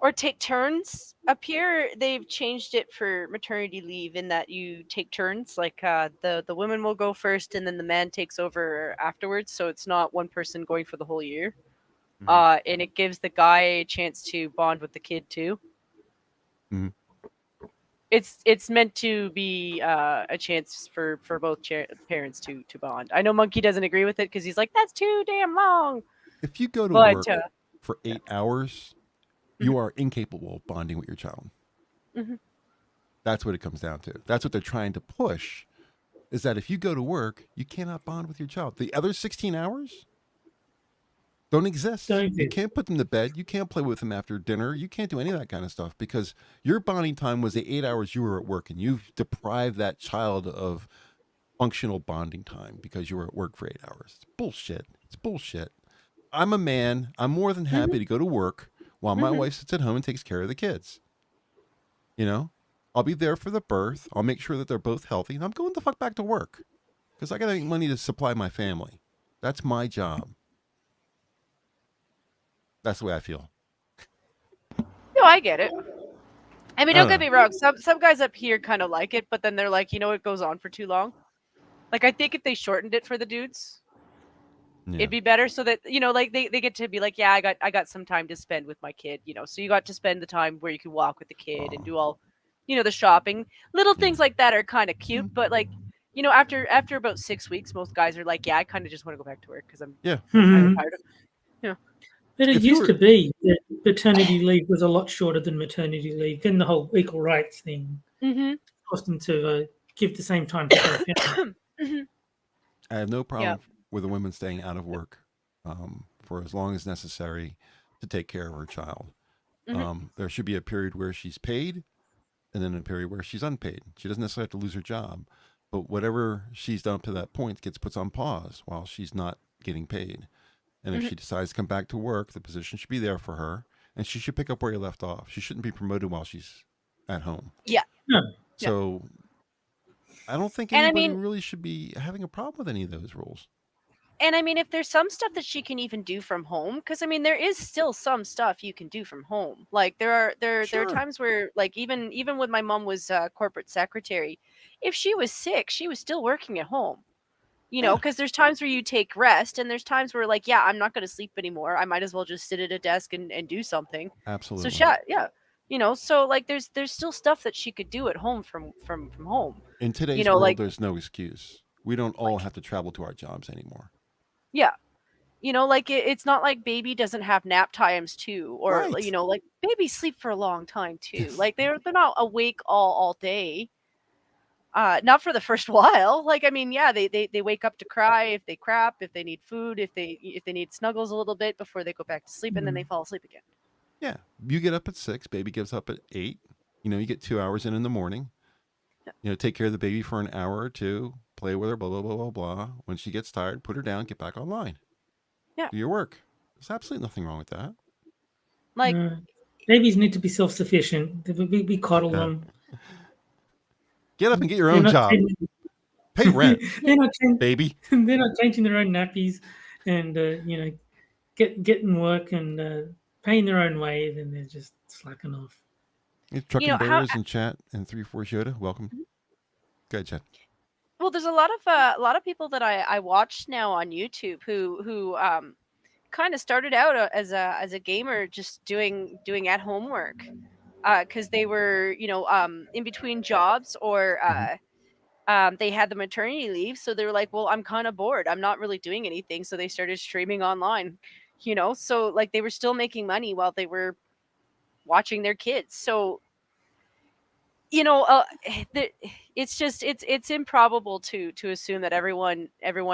Speaker 3: Or take turns. Up here, they've changed it for maternity leave in that you take turns. Like the woman will go first, and then the man takes over afterwards. So it's not one person going for the whole year.
Speaker 1: Mhm.
Speaker 3: And it gives the guy a chance to bond with the kid too.
Speaker 1: Mhm.
Speaker 3: It's meant to be a chance for both parents to bond. I know Monkey doesn't agree with it because he's like, that's too damn long.
Speaker 1: If you go to
Speaker 3: But,
Speaker 1: work for 8 hours, you are incapable of bonding with your child. That's what it comes down to. That's what they're trying to push, is that if you go to work, you cannot bond with your child. The other 16 hours don't exist. You can't put them to bed. You can't play with them after dinner. You can't do any of that kind of stuff because your bonding time was the 8 hours you were at work, and you've deprived that child of functional bonding time because you were at work for 8 hours. It's bullshit. It's bullshit. I'm a man. I'm more than happy to go to work while my wife sits at home and takes care of the kids. You know, I'll be there for the birth. I'll make sure that they're both healthy, and I'm going the fuck back to work because I got to make money to supply my family. That's my job. That's the way I feel.
Speaker 3: No, I get it. I mean, don't get me wrong. Some guys up here kind of like it, but then they're like, it goes on for too long. Like, I think if they shortened it for the dudes, it'd be better so that, like they get to be like, yeah, I got some time to spend with my kid, so you got to spend the time where you can walk with the kid and do all, the shopping. Little things like that are kind of cute, but like, after about 6 weeks, most guys are like, yeah, I kind of just want to go back to work because I'm kind of tired of.
Speaker 2: But it used to be that paternity leave was a lot shorter than maternity leave. Then the whole equal rights thing forced them to give the same time to both families.
Speaker 1: I have no problem with a woman staying out of work for as long as necessary to take care of her child. There should be a period where she's paid and then a period where she's unpaid. She doesn't necessarily have to lose her job, but whatever she's done up to that point gets put on pause while she's not getting paid. And if she decides to come back to work, the position should be there for her, and she should pick up where you left off. She shouldn't be promoted while she's at home.
Speaker 3: Yeah.
Speaker 1: So I don't think anybody really should be having a problem with any of those rules.
Speaker 3: And I mean, if there's some stuff that she can even do from home, because I mean, there is still some stuff you can do from home. Like there are times where, like even when my mom was corporate secretary, if she was sick, she was still working at home. Because there's times where you take rest, and there's times where, like, yeah, I'm not going to sleep anymore. I might as well just sit at a desk and do something.
Speaker 1: Absolutely.
Speaker 3: So so like there's still stuff that she could do at home from home.
Speaker 1: In today's
Speaker 3: You know,
Speaker 1: world,
Speaker 3: like,
Speaker 1: there's no excuse. We don't all have to travel to our jobs anymore.
Speaker 3: yeah. You know, like it's not like baby doesn't have nap times too, or
Speaker 1: Right.
Speaker 3: you know, like babies sleep for a long time too.
Speaker 1: Yes.
Speaker 3: Like they're not awake all day. Not for the first while. Like, I mean, yeah, they wake up to cry if they crap, if they need food, if they need snuggles a little bit before they go back to sleep, and then they fall asleep again.
Speaker 1: Yeah. You get up at 6, baby gets up at 8. You know, you get 2 hours in the morning. You know, take care of the baby for an hour or two, play with her, blah, blah, blah, blah, blah. When she gets tired, put her down, get back online.
Speaker 3: Yeah.
Speaker 1: Do your work. There's absolutely nothing wrong with that.
Speaker 3: Like,
Speaker 2: babies need to be self-sufficient. We coddle them.
Speaker 1: Get up and get your own job. Pay rent, baby.
Speaker 2: They're not changing their own nappies and, you know, getting work and paying their own way. Then they're just slacking off.
Speaker 1: It's Trucking Bears in chat and 3-4 Yoda. Welcome. Go ahead, Chad.
Speaker 3: Well, there's a lot of people that I watch now on YouTube who kind of started out as a gamer, just doing at home work, because they were, you know, in between jobs, or they had the maternity leave, so they were like, well, I'm kind of bored, I'm not really doing anything, so they started streaming online, you know, so like they were still making money while they were watching their kids. So, you know, it's just it's improbable to assume that everyone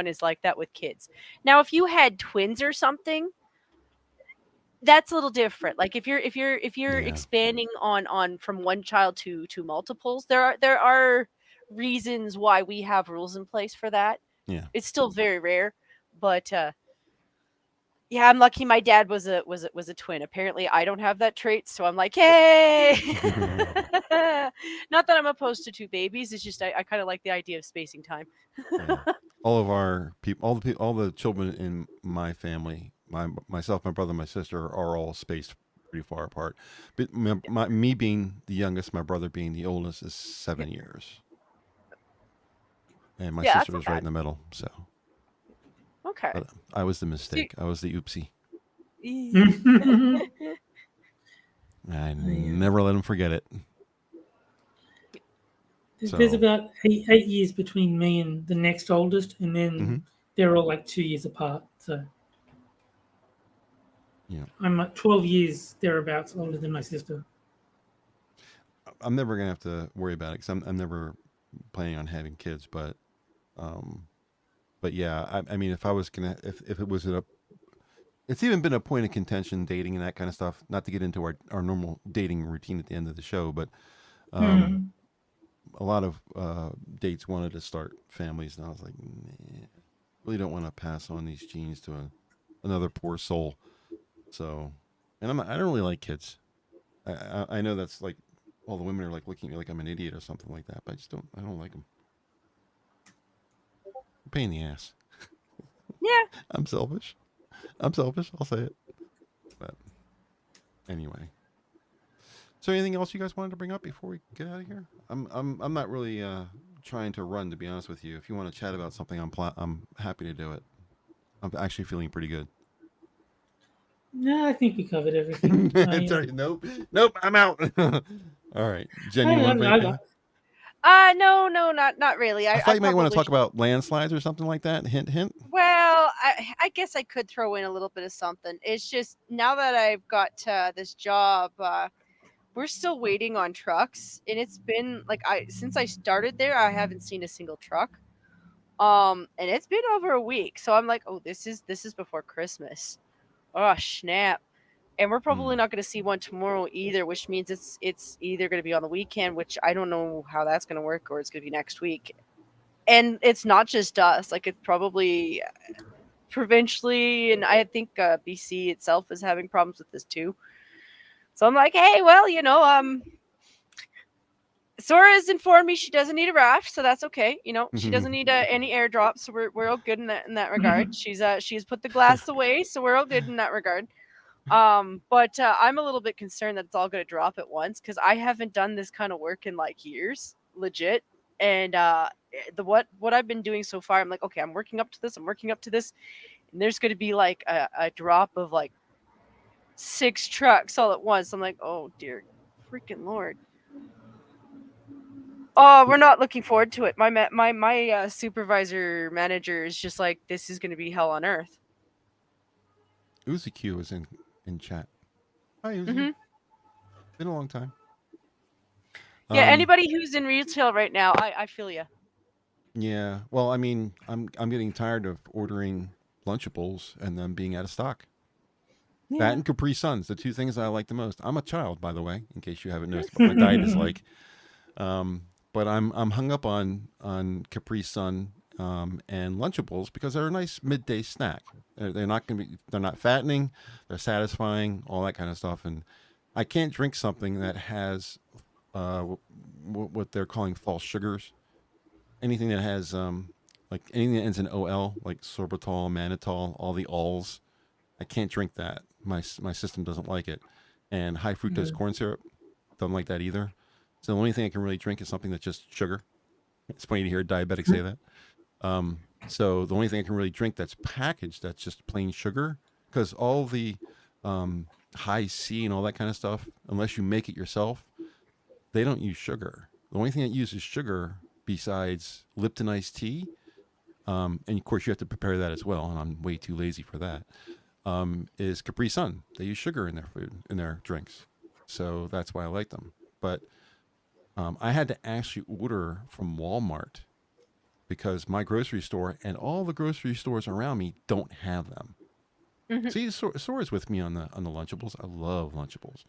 Speaker 3: is like that with kids. Now, if you had twins or something, that's a little different. Like if you're expanding on from one child to multiples, there are reasons why we have rules in place for that.
Speaker 1: Yeah,
Speaker 3: it's still very rare, but yeah, I'm lucky my dad was a twin. Apparently I don't have that trait, so I'm like, hey. Not that I'm opposed to two babies, it's just I kind of like the idea of spacing time.
Speaker 1: Yeah. All of our people, all the children in my family, myself, my brother, my sister, are all spaced pretty far apart. But me being the youngest, my brother being the oldest, is 7 years, and my sister was right in the middle. So
Speaker 3: okay,
Speaker 1: but I was the mistake. I was the oopsie. I never let him forget it.
Speaker 2: There's about 8 years between me and the next oldest, and then they're all like 2 years apart. So
Speaker 1: yeah,
Speaker 2: I'm like 12 years thereabouts older than my sister.
Speaker 1: I'm never gonna have to worry about it because I'm never planning on having kids. But yeah, I mean, if I was gonna, if it was it's even been a point of contention, dating and that kind of stuff. Not to get into our normal dating routine at the end of the show, but a lot of dates wanted to start families, and I was like, nah, really don't want to pass on these genes to another poor soul. So, and I don't really like kids. I know that's like all the women are like looking at me like I'm an idiot or something like that, but I don't like them. Pain in the ass.
Speaker 3: Yeah.
Speaker 1: I'm selfish. I'll say it. But anyway. So anything else you guys wanted to bring up before we get out of here? I'm not really trying to run, to be honest with you. If you want to chat about something, I'm happy to do it. I'm actually feeling pretty good.
Speaker 2: No, I think we covered everything.
Speaker 1: Sorry, nope, I'm out. All right, Jen, you want to bring it?
Speaker 3: No, not really.
Speaker 1: I thought you might want to talk about landslides or something like that. Hint, hint.
Speaker 3: Well, I guess I could throw in a little bit of something. It's just now that I've got this job, we're still waiting on trucks, and it's been like since I started there, I haven't seen a single truck. And it's been over a week, so I'm like, oh, this is before Christmas. Oh snap! And we're probably not going to see one tomorrow either, which means it's either going to be on the weekend, which I don't know how that's going to work, or it's going to be next week. And it's not just us; like it's probably provincially, and I think BC itself is having problems with this too. So I'm like, hey, well, you know, Sora has informed me she doesn't need a raft, so that's okay. You know, she doesn't need any airdrops, so we're all good in that regard. She's put the glass away, so we're all good in that regard. But I'm a little bit concerned that it's all going to drop at once, because I haven't done this kind of work in like years, legit. And what I've been doing so far, I'm like, okay, I'm working up to this, and there's going to be like a drop of like 6 trucks all at once. I'm like, oh dear freaking Lord. Oh, we're not looking forward to it. My supervisor manager is just like, this is going to be hell on earth.
Speaker 1: Uzi Q is in chat. Hi, Uzi.
Speaker 3: Mm-hmm.
Speaker 1: Been a long time.
Speaker 3: Yeah, anybody who's in retail right now, I feel you.
Speaker 1: Yeah. Well, I mean, I'm getting tired of ordering Lunchables and them being out of stock.
Speaker 3: Yeah.
Speaker 1: That and Capri Suns, the two things I like the most. I'm a child, by the way, in case you haven't noticed what my diet is like. But I'm hung up on Capri Sun and Lunchables because they're a nice midday snack. They're not fattening, they're satisfying, all that kind of stuff. And I can't drink something that has what they're calling false sugars. Anything that has like anything that ends in OL, like sorbitol, mannitol, all the alls, I can't drink that. My system doesn't like it. And high fructose corn syrup, don't like that either. So the only thing I can really drink is something that's just sugar. It's funny to hear diabetics say that. So the only thing I can really drink that's packaged, that's just plain sugar, because all the high C and all that kind of stuff, unless you make it yourself, they don't use sugar. The only thing that uses sugar besides Lipton iced tea, and of course you have to prepare that as well, and I'm way too lazy for that, is Capri Sun. They use sugar in their food, in their drinks. So that's why I like them. But I had to actually order from Walmart because my grocery store and all the grocery stores around me don't have them. Mm-hmm. See, Sora's with me on the Lunchables. I love Lunchables.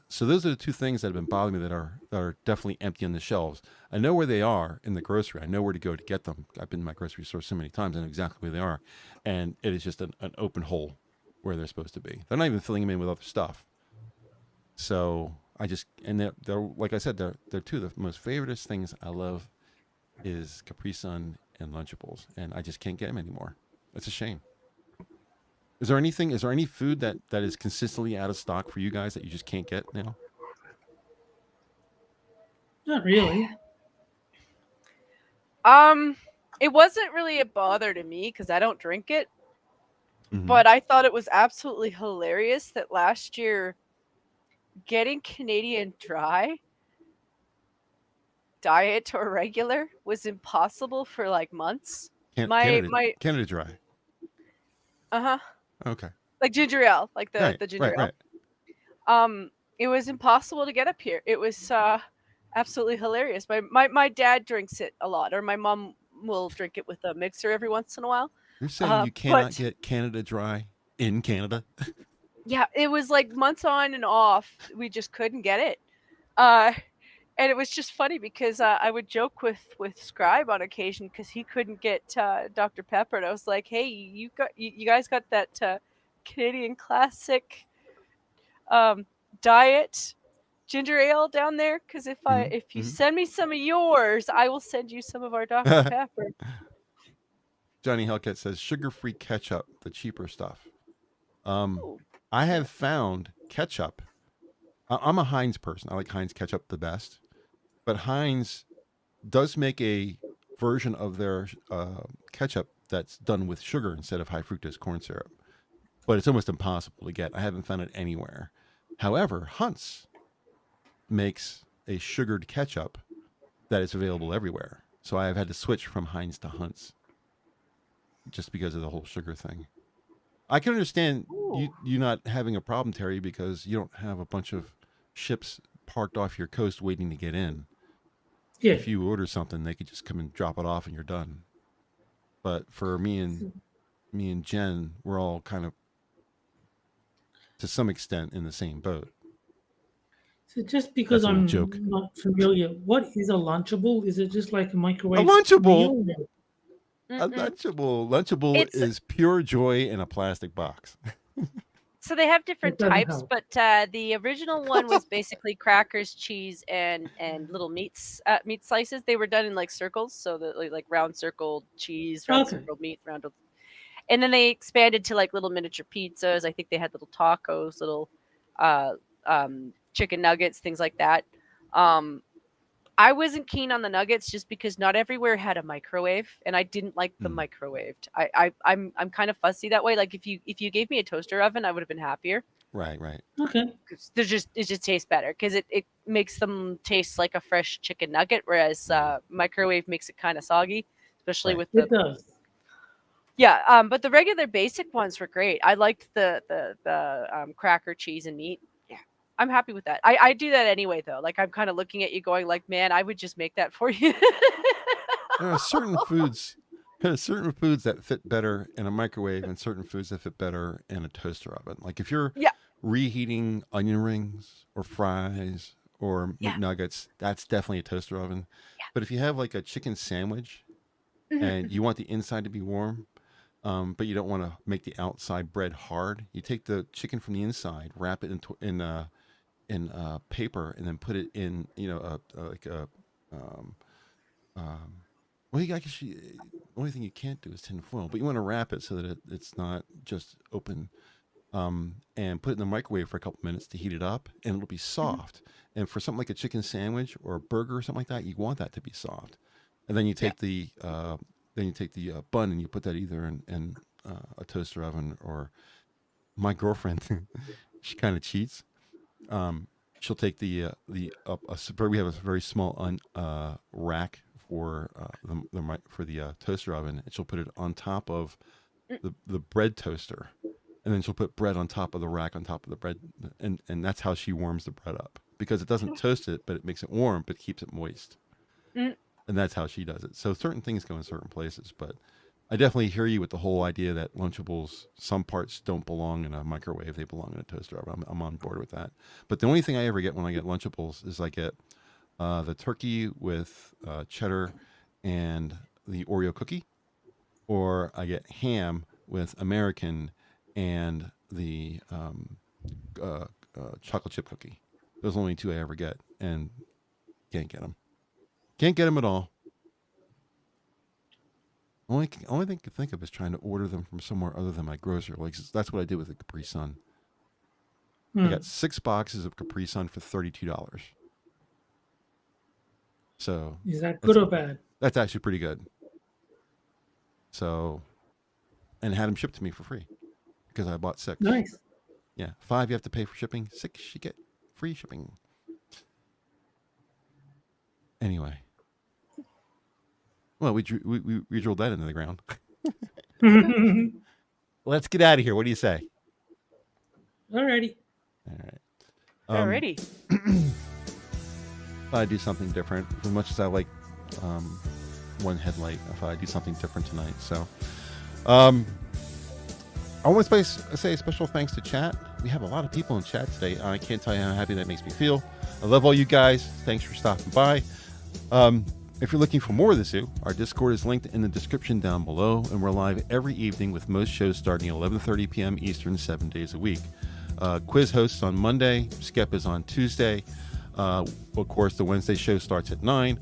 Speaker 1: So those are the two things that have been bothering me that are definitely empty on the shelves. I know where they are in the grocery. I know where to go to get them. I've been in my grocery store so many times. I know exactly where they are. And it is just an open hole where they're supposed to be. They're not even filling them in with other stuff. So I just, and they're like I said, they're two of the most favoriteest things I love is Capri Sun and Lunchables. And I just can't get them anymore. It's a shame. Is there any food that is consistently out of stock for you guys that you just can't get now?
Speaker 2: Not really.
Speaker 3: It wasn't really a bother to me because I don't drink it.
Speaker 1: Mm-hmm.
Speaker 3: But I thought it was absolutely hilarious that last year getting Canadian Dry, diet or regular, was impossible for like months.
Speaker 1: Canada Dry.
Speaker 3: Uh-huh.
Speaker 1: Okay.
Speaker 3: Like ginger ale, like the ginger ale.
Speaker 1: Right.
Speaker 3: It was impossible to get up here. It was absolutely hilarious. My dad drinks it a lot, or my mom will drink it with a mixer every once in a while.
Speaker 1: You're saying you cannot get Canada Dry in Canada?
Speaker 3: Yeah, it was like months on and off. We just couldn't get it. And it was just funny because I would joke with Scribe on occasion because he couldn't get Dr. Pepper, and I was like, "Hey, you guys got that Canadian Classic diet ginger ale down there? Because if you send me some of yours, I will send you some of our Dr. Pepper."
Speaker 1: Johnny Hellcat says sugar-free ketchup, the cheaper stuff. I have found ketchup. I'm a Heinz person. I like Heinz ketchup the best. But Heinz does make a version of their ketchup that's done with sugar instead of high fructose corn syrup. But it's almost impossible to get. I haven't found it anywhere. However, Hunt's makes a sugared ketchup that is available everywhere. So I have had to switch from Heinz to Hunt's just because of the whole sugar thing. I can understand you not having a problem, Terry, because you don't have a bunch of ships parked off your coast waiting to get in.
Speaker 2: Yeah.
Speaker 1: If you order something, they could just come and drop it off and you're done. But for me and Jen, we're all kind of, to some extent, in the same boat.
Speaker 2: So just because
Speaker 1: That's a
Speaker 2: I'm
Speaker 1: joke.
Speaker 2: not familiar, what is a Lunchable? Is it just like a microwave?
Speaker 1: A Lunchable?
Speaker 2: meal?
Speaker 1: A Lunchable is pure joy in a plastic box.
Speaker 3: So they have different
Speaker 2: doesn't
Speaker 3: types,
Speaker 2: help.
Speaker 3: but the original one was basically crackers, cheese, and little meat slices. They were done in like circles, so like round circled cheese, round circled meat, and then they expanded to like little miniature pizzas. I think they had little tacos, little chicken nuggets, things like that. I wasn't keen on the nuggets just because not everywhere had a microwave, and I didn't like the microwaved. I'm kind of fussy that way. Like if you gave me a toaster oven, I would have been happier.
Speaker 1: Right, right.
Speaker 2: Okay.
Speaker 3: It just tastes better because it makes them taste like a fresh chicken nugget, whereas microwave makes it kind of soggy, especially
Speaker 1: Right.
Speaker 3: with the
Speaker 2: It does.
Speaker 3: yeah. But the regular basic ones were great. I liked the cracker, cheese, and meat. Yeah, I'm happy with that. I do that anyway though. Like I'm kind of looking at you, going like, man, I would just make that for you.
Speaker 1: There are certain foods that fit better in a microwave and certain foods that fit better in a toaster oven. Like if you're
Speaker 3: Yeah.
Speaker 1: reheating onion rings or fries or
Speaker 3: Yeah.
Speaker 1: McNuggets, that's definitely a toaster oven.
Speaker 3: Yeah.
Speaker 1: But if you have like a chicken sandwich and you want the inside to be warm, but you don't want to make the outside bread hard, you take the chicken from the inside, wrap it in paper, and then put it in, well, I guess the only thing you can't do is tin foil, but you want to wrap it so that it's not just open, and put it in the microwave for a couple minutes to heat it up, and it'll be soft. And for something like a chicken sandwich or a burger or something like that, you want that to be soft. And then you take the bun and you put that either in a toaster oven, or my girlfriend, she kind of cheats. She'll take we have a very small rack for the toaster oven, and she'll put it on top of the bread toaster, and then she'll put bread on top of the rack on top of the bread, and that's how she warms the bread up, because it doesn't toast it, but it makes it warm, but keeps it moist. And that's how she does it. So certain things go in certain places, but I definitely hear you with the whole idea that Lunchables, some parts don't belong in a microwave; they belong in a toaster oven. I'm on board with that. But the only thing I ever get when I get Lunchables is I get the turkey with cheddar and the Oreo cookie, or I get ham with American and the chocolate chip cookie. Those are the only two I ever get, and can't get them. Can't get them at all. Only thing I can think of is trying to order them from somewhere other than my grocery. Like that's what I did with the Capri Sun. I got 6 boxes of Capri Sun for $32. So
Speaker 2: is that good or bad?
Speaker 1: That's actually pretty good. So, and had them shipped to me for free because I bought 6.
Speaker 2: Nice.
Speaker 1: Yeah, 5 you have to pay for shipping. 6 you get free shipping. Anyway. Well, we drilled that into the ground. Let's get out of here. What do you say?
Speaker 2: Alrighty.
Speaker 1: All right.
Speaker 3: Alrighty.
Speaker 1: If I do something different, as much as I like one headlight, if I do something different tonight. So, I want to say a special thanks to chat. We have a lot of people in chat today. I can't tell you how happy that makes me feel. I love all you guys. Thanks for stopping by. If you're looking for more of the Zoo, our Discord is linked in the description down below, and we're live every evening with most shows starting at 11:30 p.m. Eastern, 7 days a week. Quiz hosts on Monday, Skep is on Tuesday. Of course, the Wednesday show starts at 9.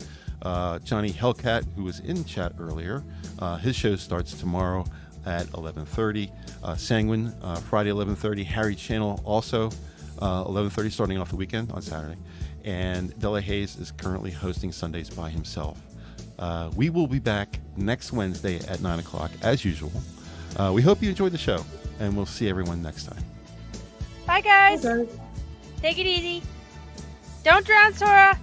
Speaker 1: Johnny Hellcat, who was in chat earlier, his show starts tomorrow at 11:30. Sanguine, Friday 11:30. Harry Channel also 11:30, starting off the weekend on Saturday. And Delahazed is currently hosting Sundays by himself. We will be back next Wednesday at 9 o'clock, as usual. We hope you enjoyed the show, and we'll see everyone next time.
Speaker 3: Bye, guys.
Speaker 2: Okay.
Speaker 3: Take it easy. Don't drown, Sora.